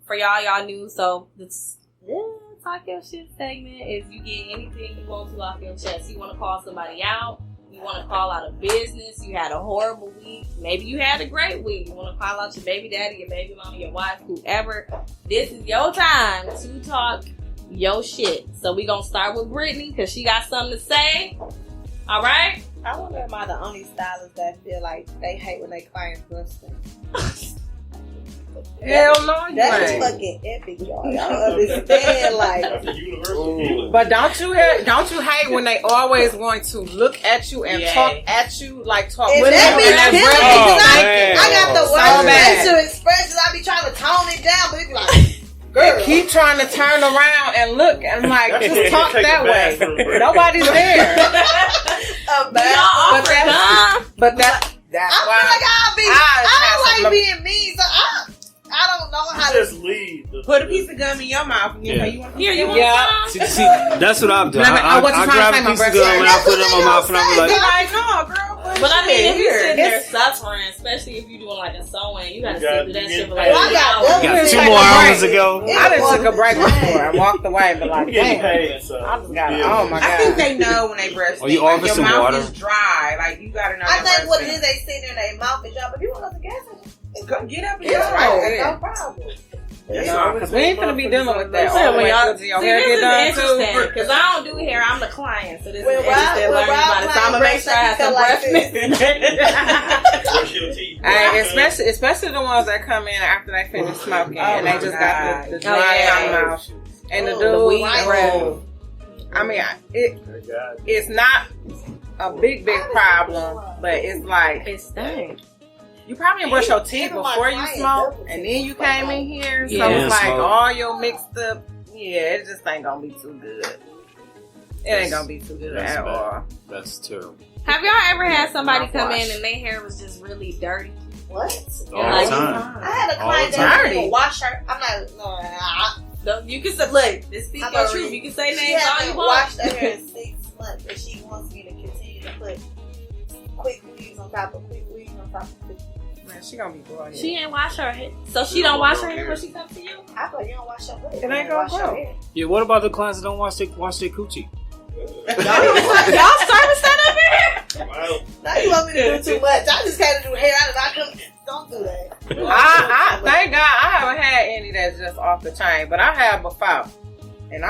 for y'all new. So this Talk Your Shit segment is you get anything you want to off your chest. You want to call somebody out. You want to call out a business. You had a horrible week. Maybe you had a great week. You want to call out your baby daddy, your baby mama, your wife, whoever. This is your time to talk your shit. So we going to start with Brittany because she got something to say. All right? I wonder am I the only stylist that feel like they hate when they clients bust them. Hell no, you That's ain't. fucking epic, y'all. Y'all don't understand, like. That's a universal feeling. But don't you hate when they always want to look at you and talk at you like talk And with that you? be And that's killing real. me, 'cause man. I got the So worst bad. facial expressions. I be trying to tone it down, but it be like, girl. They keep trying to turn around and look and like That's just when you talk take a that way. bathroom break. Nobody's there. But that's I why feel like I don't like being mean, so I don't know how to. Just leave. Put a piece of gum in your mouth. And Yeah. you want Here, you want Yeah. some? See, that's what I'm doing. Let me- I what you trying to grab say, a my piece of breath? gum and I put it in my mouth and I'm Be like, like, no, girl. But I mean, if you're sitting there It's- suffering, especially if you're doing like a sewing, you gotta You sit gotta through that get shit for paid. like Well, I 3 got hours. them. got 2 Take more a hours break. to go. I done took a break before and walked away, but like, I'm getting damn. paid, so. I just got it. Yeah. Oh my I think god. they know when they breastfeed. Oh, you like, offer your some mouth water? is dry. Like you gotta know. I your think what it breastfeeding. is, they sitting there, their mouth is dry. But if you want to gas it, Go get up and It's go. right no there. problem. No, because we ain't gonna be dealing with that. So All the when way y'all, till see, your this hair is get done interesting too. because I don't do hair. I'm the client, so this When is interesting Rob- learning when about it. So I'm gonna make sure I have some breath mints. Brush your teeth. Hey, especially the ones that come in after they finish smoking and they just got the dry yeah. mouth and the Oh, dude. the weed breath. I mean, it's not a big problem, but it's like It stinks. you probably brush your teeth Even my before you clients smoke, double and teeth. then you came in here, so Yeah. it's like Smoke. all your mixed up. Yeah, it just ain't gonna be too good. It ain't gonna be too good That's at bad. all. That's terrible. Have y'all ever had somebody Mouthwash. come in and their hair was just really dirty? What? All Like- the time. I had a All client the that time. didn't even wash her. I'm not. No, No, you can say, look, this speak I'm your already- truth. You can say she names all you hasn't want. washed her hair in 6 months, and she wants me to continue to put quick weaves on top of quick weaves on top of quick weaves. Man, she gonna be bored. She ain't wash her hair. So she don't wash her hair when she comes to you? I thought you don't wash your hair. It ain't gonna wash your grow. hair. Yeah, what about the clients that don't wash their coochie? Y'all service that up here? Well, Now you want me to do too much. I just had to do hair out of I couldn't. Don't do that. I thank God I haven't had any that's just off the chain, but I have before, and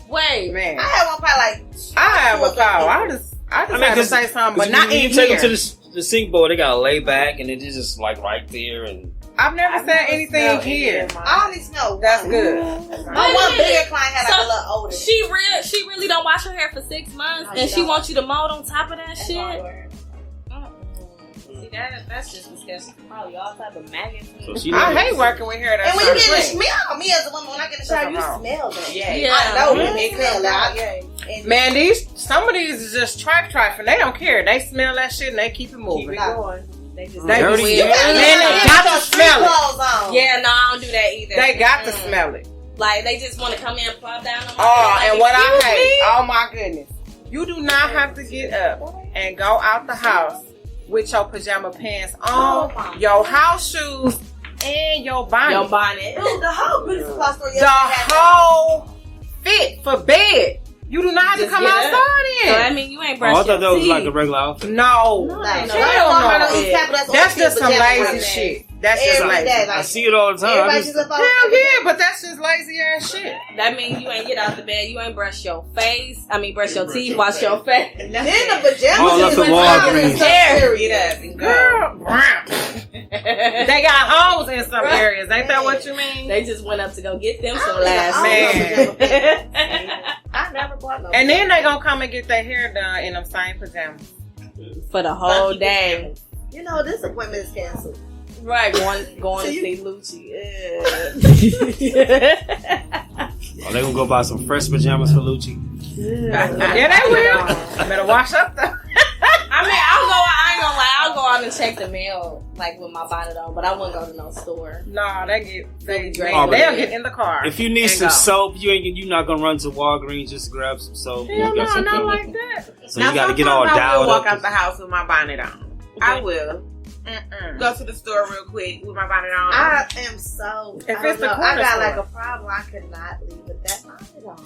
Wait. man, I had one part like. I have before. I just had to 'cause- say something, but 'cause not when in you take here. them to the sink board, they gotta lay back and it's just like right there and I've never said anything here. I only smell. That's one. good. My one bigger client had like So, a little older. She really don't wash her hair for 6 months, No, and she she don't. wants you to mold on top of that That's shit. my word. See that's just disgusting. Probably all type of maggots. so she I knows. hate working with hair that's And when you not get in the clean. smell, me as a woman, when I get in the shower, you smell that. Yeah. I know Mhm. it smell that. And Man, some of these is just trifling. They don't care. They smell that shit and they keep it moving. They just They Dirty. weird. you gotta Man, they get got your to street smell it. clothes on. Yeah, no, I don't do that either. They got to smell it. Like, they just want to come in and plop down on my Oh, bed. and what I Excuse hate, me? oh my goodness. You do not have to get up and go out the house with your pajama pants on, your house shoes, and your bonnet. Your bonnet. Dude, the whole beauty supply store The whole fit for bed. You do not have to Just come get outside So, I in. mean, you ain't Oh, I brushing thought that was your like a teeth. regular outfit. No. Like, Hell no. East Capitol, That's just some lazy pajamas. shit. That's just Every lazy. day, I like, see it all the time. I everybody just, just up Hell yeah, but that's just lazy ass shit. That means you ain't get out the bed. You ain't brush your face. I mean, brush your teeth, wash your face. then the pajamas. All up is in when Walgreens. something Get serious. up and Girl, go. they got holes in some areas. Ain't that what you mean? They just went up to go get them some I last Man. I never bought no. And then they gonna come and get their hair done in them same pajamas. for the whole day. You know, this appointment is canceled. Right, going to see Lucci. oh, they gonna go buy some fresh pajamas for Lucci. Yeah, they will. Better wash up though. I mean, I ain't gonna lie, I'll go out and check the mail, like, with my bonnet on, but I wouldn't go to no store. No, Really they'll drained. get in the car. If you need and some go. soap, you're not gonna run to Walgreens just to grab some soap. Hell You got no, some not chemicals. like that. So you gotta get all I will dialed walk out up. the house with my bonnet on. I will. Go to the store real quick with my bonnet on. I am so. If I don't it's the know, corner I got store. like a problem. I could not leave with that bonnet on.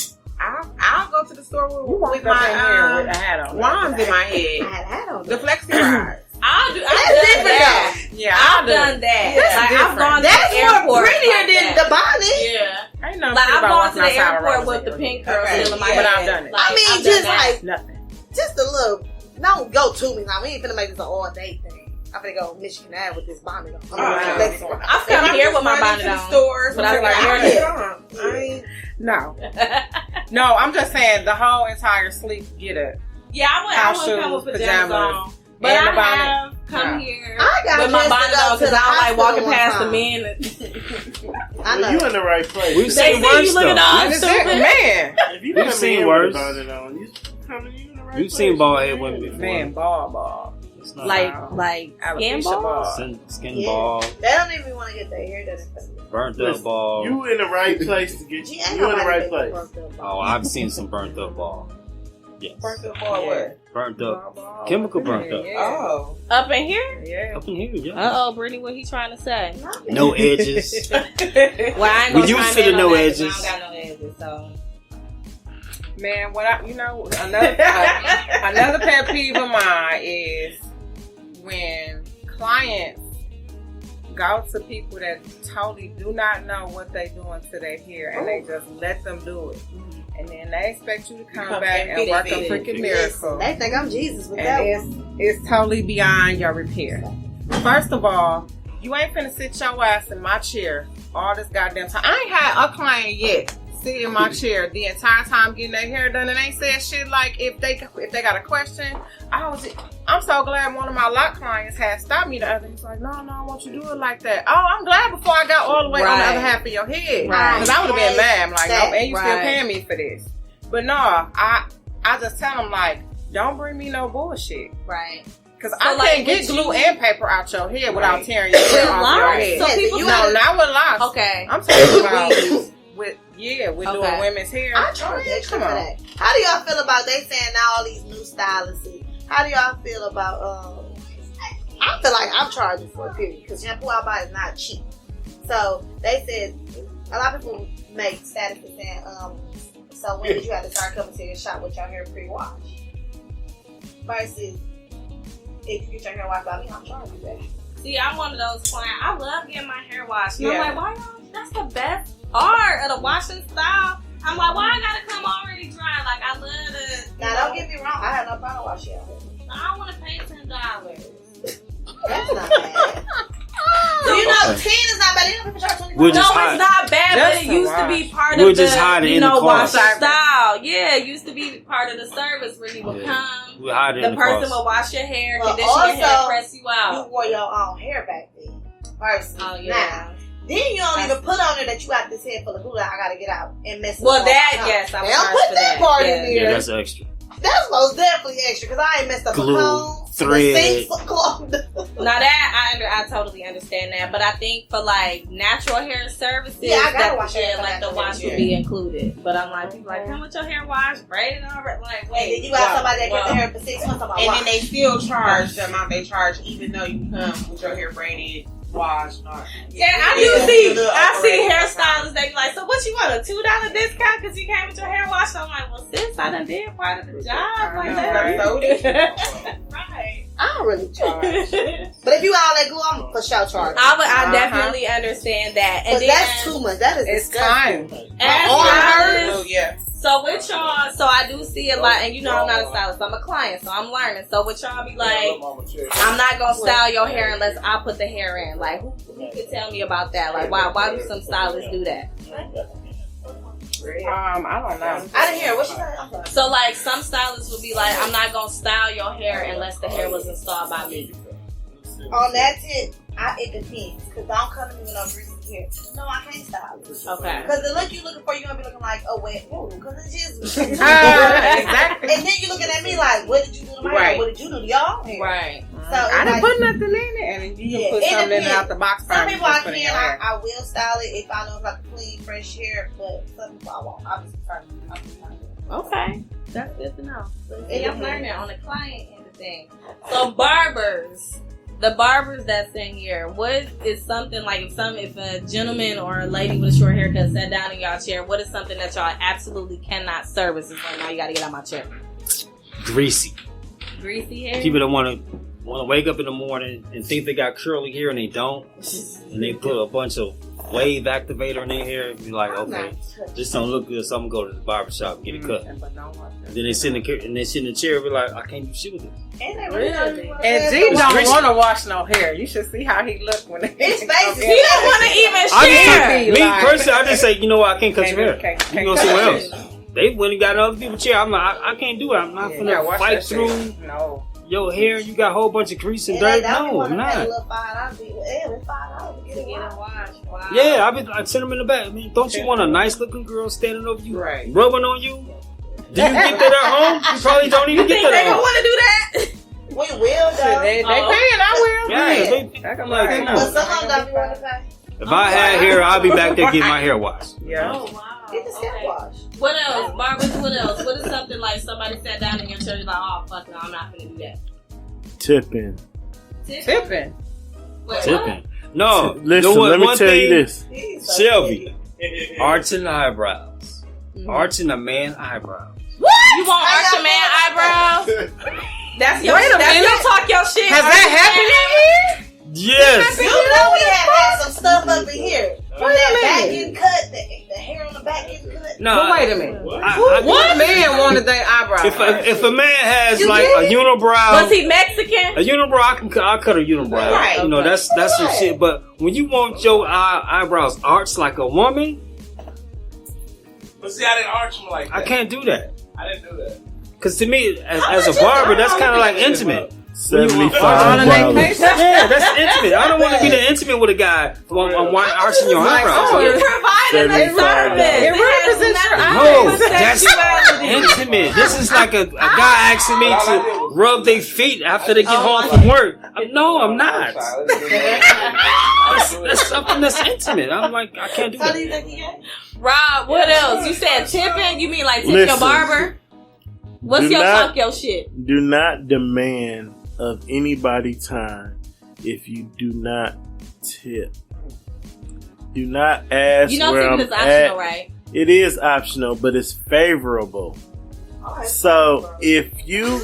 I'll go to the store with With my hair with a my hat on. wands in my I head. had a hat on. The flexi rods. I've done different that. Yeah, I've done that. That's Like, I've different. gone That's to the airport. more prettier like than that. the bonnet. Yeah. Ain't nothing Like, pretty I've about gone walking to the outside with airport roses with the in pink your curls hair. still in my But head. I've done it. Like, I mean, I've just done that. like Nothing. just a little. Don't go to me now. We ain't finna make this an all day thing. I'm finna go Michigan Ave with this bonnet on. I've come here with my bonnet to the on. stores, But I was like, like, I where put is it on. I ain't- No. No, I'm just saying the whole entire sleep get up. Yeah, I House wouldn't come with shoes, pajamas pajamas, on. But and I the bonnet. have come Yeah. here I got with my messed bonnet up on to because the I don't like walking hospital past the one men. I Well, know. you in the right place. We've They seen see worse you looking though. all And it's stupid. man. If you We've come seen in worse. with a bonnet on, you in the right You've place. seen bald head women before. Man, ball. It's not Like Alopecia skin balls? ball. skin Yeah. ball, They don't even want to get their hair done. burnt up Listen, ball. You in the right place to get Gee, you. ain't You in the nobody right get place. burnt up. Oh, I've seen some burnt up ball. Yes, Burnt up for what? burnt up, chemical burnt up. Oh. Up in here? Yeah. Up in here, yeah. Uh-oh, Brittany, what he trying to say? No edges. Well, I ain't We gonna used chime to the in on no that 'cause edges. I don't got no edges, so. Man, another pet peeve of mine is when clients go to people that totally do not know what they doing to their hair and they just let them do it. And then they expect you to come back and work a freaking miracle. They think I'm Jesus with that And one. it's totally beyond your repair. First of all, you ain't finna sit your ass in my chair all this goddamn time. I ain't had a client yet sit in my chair the entire time getting their hair done and ain't said shit like if they got a question. I'm so glad one of my lock clients had stopped me the other day. He's like, no, I want you to do it like that. Oh, I'm glad before I got all the way on the Right. other half of your head. Right. Because I would have been mad. I'm like, no, and you still Right. paying me for this. But no, I just tell them like, don't bring me no bullshit. Right. Because So, I like, can't get would glue you- and paper out your head without Right. tearing your hair With off your locks? head. So people You No, gotta- not with locks. Okay. I'm talking about Weaves. with doing Okay. women's hair. I charge extra Come for on. that. How do y'all feel about they saying now all these new stylists? How do y'all feel about I feel like I'm charging for it, period, because shampoo I buy is not cheap. So they said a lot of people make statuses saying, so when did you have to start coming to your shop with your hair pre-washed? Versus if you get your hair washed by me, I'm charging you that. See, I'm one of those clients. I love getting my hair washed. And Yeah. I'm like, why y'all? That's the best part of the washing style. I'm like, why I gotta come already dry? Like, I love to. Now don't get me wrong, I have no problem washing your hair. I don't want to pay $10. That's not bad. So you know, 10 is not bad. You don't have to charge 25. We're No, just it's hide- not bad, but Just it to used to wash. be part We're of just the, hiding you in the know, cost. washing style. Yeah, it used to be part of the service where you would Yeah. come. We hide it The in the person cost. would wash your hair, But condition your hair, also, press you You out. wore your own hair back then. Versus Oh, yeah. now. Then you don't even put on there that you got this head full of glue that I gotta get out and mess it Well, up. that, No. yes, I They was don't charged put for that that. part Yeah. in there. Yeah, that's extra. That's most definitely extra because I ain't messed up Glue. a comb. thread. Now that I totally understand that, but I think for like natural hair services, I gotta wash hair. Like the wash would be included. But I'm like, people like, come with your hair wash, braid it all right. Like, wait, and then you got somebody that gets their hair for 6 months. And then they still charge the amount they charge, even though you come with your hair braided, washed. Yeah, I see hairstylists. They be like, so what you want, a $2 discount because you came with your hair washed? I'm like, well, sis, I done did part of the job. Like that. Right. I don't really charge. But if you all that glue, I'm for sure charging. I definitely understand that. And but that's too much. That is disgusting. Yeah. So with y'all, so I do see a lot, and you know I'm not a stylist, I'm a client, so I'm learning. So with y'all be like, I'm not gonna style your hair unless I put the hair in. Like, who can tell me about that? Like, why do some stylists do that? I don't know. I didn't hear what you said. So like some stylists would be like, I'm not gonna style your hair unless the hair was installed by me. On that tip, it depends. Cause don't come to me with no greasy hair. No, I can't style it. Okay. Cause the look you looking for, you gonna be looking like, oh wait, cause it's just exactly. And then you looking at me like, what did you do to my hair? What did you do to y'all hair? Right. So I didn't put nothing in it, and you can put something in it out the box. Some people I can, I will style it if I know it's like clean, fresh hair, but some people I won't. I'll just try to. Okay, that's good to know. So see, I'm learning on the client end of things. So barbers, the barbers that's in here, what is something like if a gentleman or a lady with a short haircut sat down in y'all chair, what is something that y'all absolutely cannot service? It's like, now you got to get out my chair. Greasy hair. People that want to wake up in the morning and think they got curly hair and they don't, and they put a bunch of wave activator in their hair and be like, okay, this don't look good, so I'm gonna go to the barbershop and get it cut. And then they sit in the chair and be like, I can't do shit with it. And G don't want to wash no hair. You should see how he look when his face. He don't want to even share. Me personally, I just say, you know what, I can't cut your hair. You go somewhere else. They went and got other people's chair. I'm like, I can't do it. I'm not gonna fight through your hair. You got a whole bunch of grease and dirt. No, I'm not. Yeah, I send them in the back. I mean, don't you want a nice looking girl standing over you, rubbing on you? Do you get that at home? You probably don't even get that at home. They don't want to do that. We will, though. They paying, I will. Yeah, but some of them don't want to pay. If I had hair, I'd be back there getting my hair washed. Yeah. Oh, wow. Get the hair washed. What else? Barbers, what else? What is something like somebody sat down in your chair, you're like, oh, fuck no, I'm not going to do that. Tipping. Tipping. Wait, tipping. No. Listen, let me tell you this. Shelby, arching eyebrows. Arching a man eyebrows. What? You want arch a man eyebrows? That's your talk your shit. Has that happened in here? Yes. You know we have had some stuff up in here. When that back getting cut, the hair on the back getting cut. No. But wait a minute. What man wanted their eyebrows? If a man has like a unibrow. Was he Mexican? A unibrow, I'll cut a unibrow. Right. You know, that's some shit. But when you want your eyebrows arched like a woman. But see, I didn't arch them like that. I can't do that. I didn't do that. Because to me, as a barber, that's kind of like intimate. $75. Yeah, that's intimate. I don't want to be the intimate with a guy while I'm arching your eyebrows. You provided a service. It represents your eyes. No, that's intimate. This is like a guy asking me to rub their feet after they get home from work. No, I'm not. That's something that's intimate. I'm like, I can't do that. Rob, what else? You said tipping? You mean like tip your barber? What's your talk your shit? Do not demand of anybody time if you do not tip. Do not ask. You know, where tipping is optional, right? It is optional, but it's favorable. So if you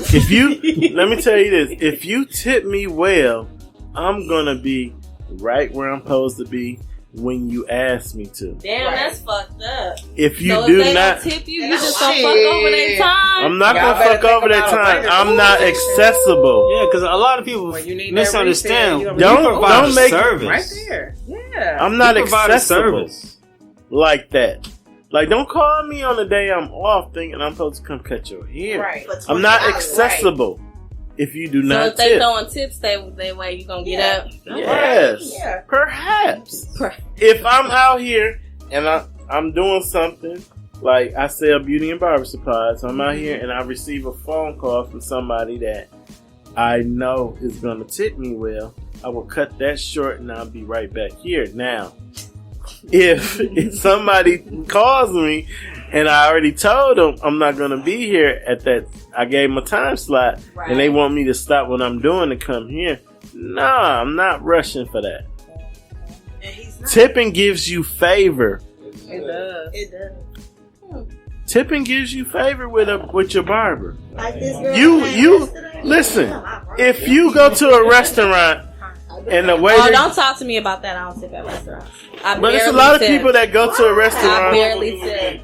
let me tell you this, if you tip me well, I'm gonna be right where I'm supposed to be when you ask me to. Damn, that's fucked up. If you so do if they not don't tip you just don't fuck over their time. I'm not gonna fuck over their time. I'm not accessible. Yeah, because a lot of people misunderstand. Don't make service right there. Yeah, I'm not accessible like that. Like, don't call me on the day I'm off thinking I'm supposed to come cut your hair. Right. I'm not accessible if you do not tip. So if they throwing tips that way, you gonna get up? Yes. Yeah. Perhaps. If I'm out here and I'm doing something, like I sell beauty and barber supplies, so I'm out here and I receive a phone call from somebody that I know is going to tip me well, I will cut that short and I'll be right back here. Now, if somebody calls me and I already told them I'm not going to be here at that, I gave them a time slot, and they want me to stop what I'm doing to come here. Nah, I'm not rushing for that. Tipping gives you favor. It does. It does. Tipping gives you favor with your barber. Like this girl You listen. If you go to a restaurant and the waiter, don't talk to me about that. I don't tip at restaurants. But it's a lot of people that go to a restaurant. I barely tip.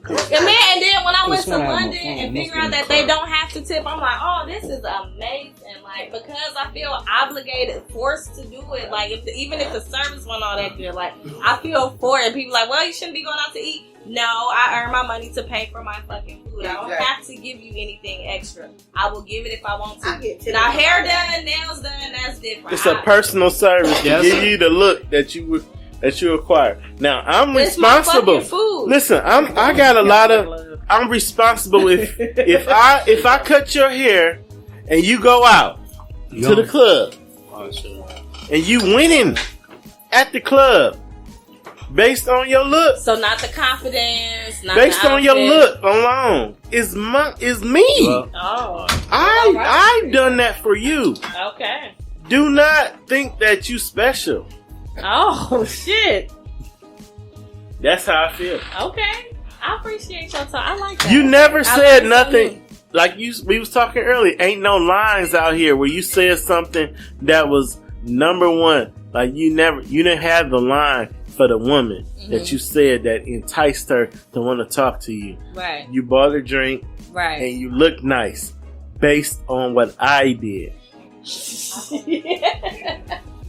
And then when I went to London and figured out that they don't have to tip, I'm like, oh, this is amazing. Like, because I feel obligated, forced to do it. Like, even if the service wasn't all that good, like, I feel for it. People like, well, you shouldn't be going out to eat. No, I earn my money to pay for my fucking food. I don't have to give you anything extra. I will give it if I want to. Now, hair done, nails done, that's different. It's a personal service to give you the look that you acquire. Now, I'm responsible. Listen, I'm responsible if I cut your hair and you go out to the club and you winning at the club based on your look. So not the confidence, not based the on your look alone is me. Oh, I've done that for you. Okay. Do not think that you special. Oh shit. That's how I feel. Okay, I appreciate your talk. I like that. You never said nothing. Like we was talking earlier. Ain't no lines out here where you said something that was number one. Like you didn't have the line for the woman that you said that enticed her to want to talk to you. Right. You bought her drink. Right. And you look nice based on what I did.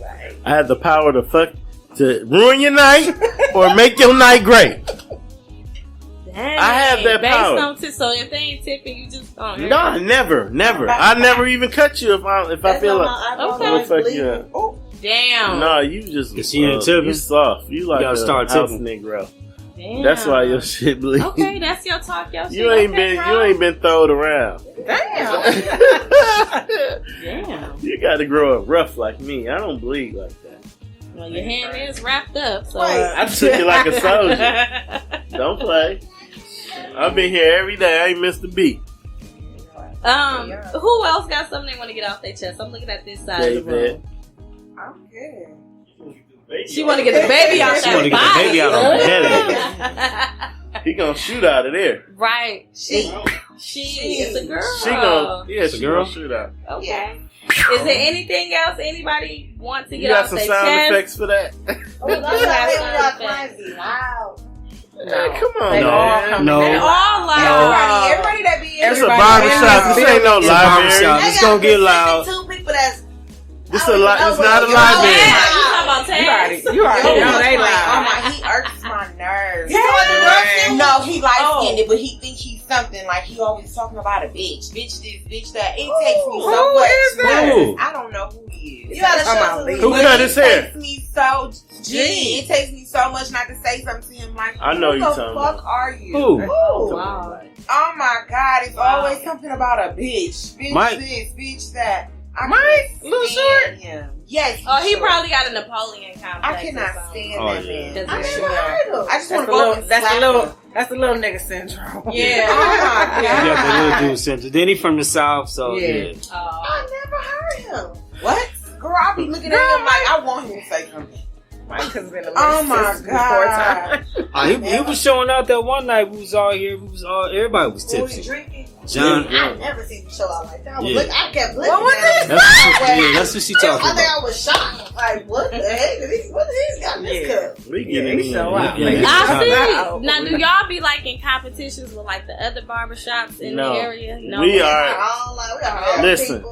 Right. I had the power to ruin your night or make your night great. Dang, I have that power. So if they ain't tipping, you just don't. No, never. I never even cut you if I feel like okay. Fuck you up. Oh, damn. No, you just you soft. You like a start house tipping. Negro. Damn. That's why your shit bleed. Okay, that's your talk, your shit. You ain't been thrown around. Damn. Damn. You got to grow up rough like me. I don't bleed like that. Well, your hand is wrapped up, so I took it like a soldier. Don't play. I've been here every day. I ain't missed a beat. Who else got something they want to get off their chest? I'm looking at this side of the room. I'm good. She want to get the baby out that body. She want to get the baby out of her He gonna shoot out of there. Right. She is a girl. She gonna shoot out. Okay. Yeah. Is there anything else anybody want to get off their chest? You got some sound effects for that? Wow. No. Come on, no. They all loud. Everybody that be it's a barbershop. This ain't no library. It's gonna get loud. Two people that's. It's not a library. You already know they loud. Oh my, he irks my nerves. Yeah. No, he light-skinned, but he thinks he's something. Like, he always talking about a bitch. Bitch this, bitch that. It takes me so much. I don't know who he is. You gotta show Who cut his hair? It takes me so... It takes me so much not to say something to him. Like, I know who you the talking fuck about. are you? Who? Wow. Oh my God, it's always something about a bitch. Bitch Mike. this, bitch that. Mike? Little short? Him. Yes. Oh, he probably got a Napoleon complex. I cannot stand that man. I never heard of him. I just want to go and slap him. That's a little nigga syndrome. Yeah. Oh my God. You got the little dude center. Then he from the south, so yeah. I never heard him. What? Girl, I be looking at him like I want him to say something. Mike has been a Oh my God. He was showing out that one night we was all here. Everybody was Who was tipsy. drinking? John. I never seen him show out like that. I kept looking. What was at him. That's what she talking I think about. I was shocked. Like, what the heck? What did he got in this cup? We getting he show out. I see. Now, do y'all be like in competitions with like the other barbershops in the area? No. We are. Listen.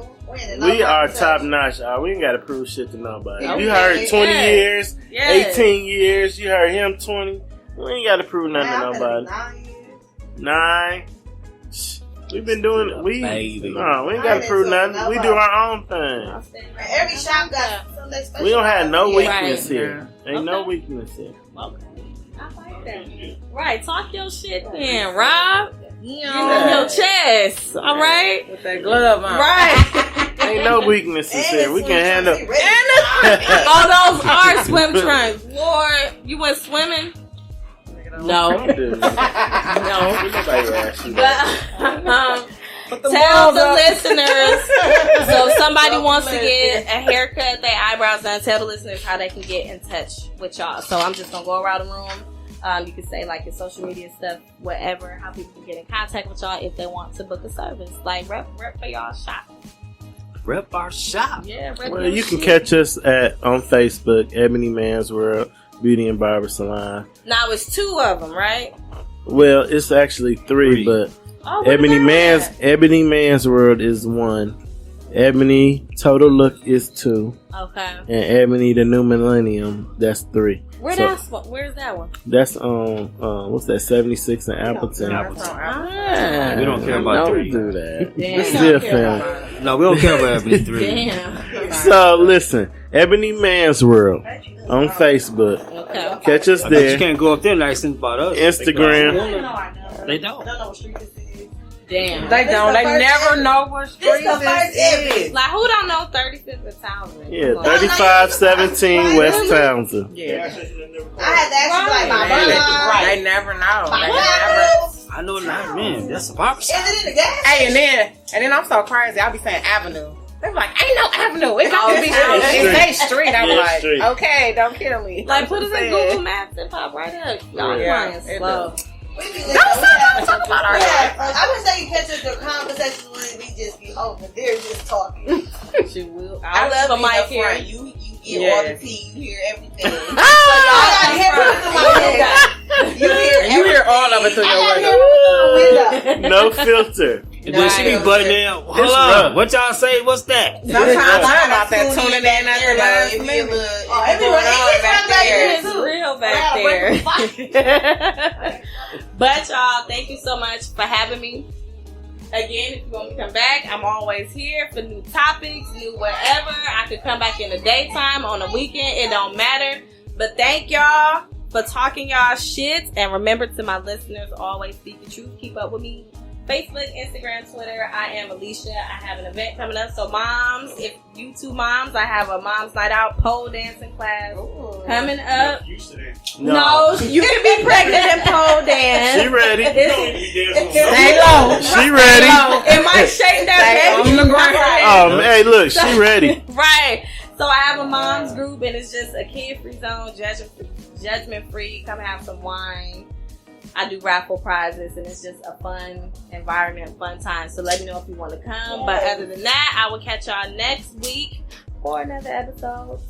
We are top notch. We ain't got to prove shit to nobody. Okay. You heard 20 years, Yes. 18 years. You heard him 20. We ain't got to prove nothing to nobody. 9 years. 9. We've been doing it. We ain't got to prove nothing. We do our own thing. Every shop got something special. We don't have no weakness Right. here. Ain't no Okay. weakness here. Okay. I like that. Right. Talk your shit then, Rob. on your chest. All right? With that glove on. Right. Ain't no weaknesses here. We can handle. Oh, those are swim trunks. Lord, you went swimming? No. But tell the listeners. So if somebody wants to get a haircut, their eyebrows done, tell the listeners how they can get in touch with y'all. So I'm just going to go around the room. You can say like your social media stuff, whatever, how people can get in contact with y'all if they want to book a service. Like rep for y'all shop. Rep our shop. Yeah, well, you can catch us on Facebook, Ebony Man's World Beauty and Barber Salon. Now it's 2 of them, right? Well, it's actually 3, but Ebony Man's World is 1. Ebony Total Look is 2. Okay. And Ebony the New Millennium, that's 3. Where's that one? That's on what's that? 76 in Appleton. We don't care about 3. Don't do that. Damn. Still family. No, we don't care about Ebony 3. Damn. So listen, Ebony Man's World on Facebook. Okay. Catch us I bet there. you can't go up there and ask about us. Instagram. They don't. Don't know what street this is. Damn. They don't. They never know what street this is. Like, who don't know 35th and Townsend? Yeah, 3517 West Townsend. Yeah. I had to ask you, like, my brother. They never know. My They brother. I know not, man. That's a barbershop. Is it in the gas? Hey, and then I'm so crazy. I'll be saying avenue. They're like, ain't no avenue. It's got to be street. It say street. I'm like, street. Okay, don't kill me. Like, put it in Google Maps and pop right up. Y'all playing slow. Don't talk about our life. I would say you catch us your conversations when we just be open. They're just talking. She will. I love the being up mic here. front. You get all the tea. You hear everything. You hear all of it through your window. No filter. And then she be butting in. Hold on. What y'all say? What's that? Sometimes I'm about that tuning in at the last minute. It's real back there. But y'all, thank you so much for having me. Again, if you want me to come back, I'm always here for new topics, new whatever. I could come back in the daytime, on the weekend. It don't matter. But thank y'all for talking y'all shit. And remember, to my listeners, always speak the truth. Keep up with me. Facebook, Instagram, Twitter. I am Allicia. I have an event coming up. So moms, if you 2 moms, I have a mom's night out pole dancing class coming up. No, you can be pregnant and pole dance. She ready. Stay low. She ready. It might shake that baby. Oh, hey, look, she ready. Right. So I have a mom's group, and it's just a kid-free zone, judgment-free. Come have some wine. I do raffle prizes, and it's just a fun environment, fun time. So let me know if you want to come. But other than that, I will catch y'all next week for another episode.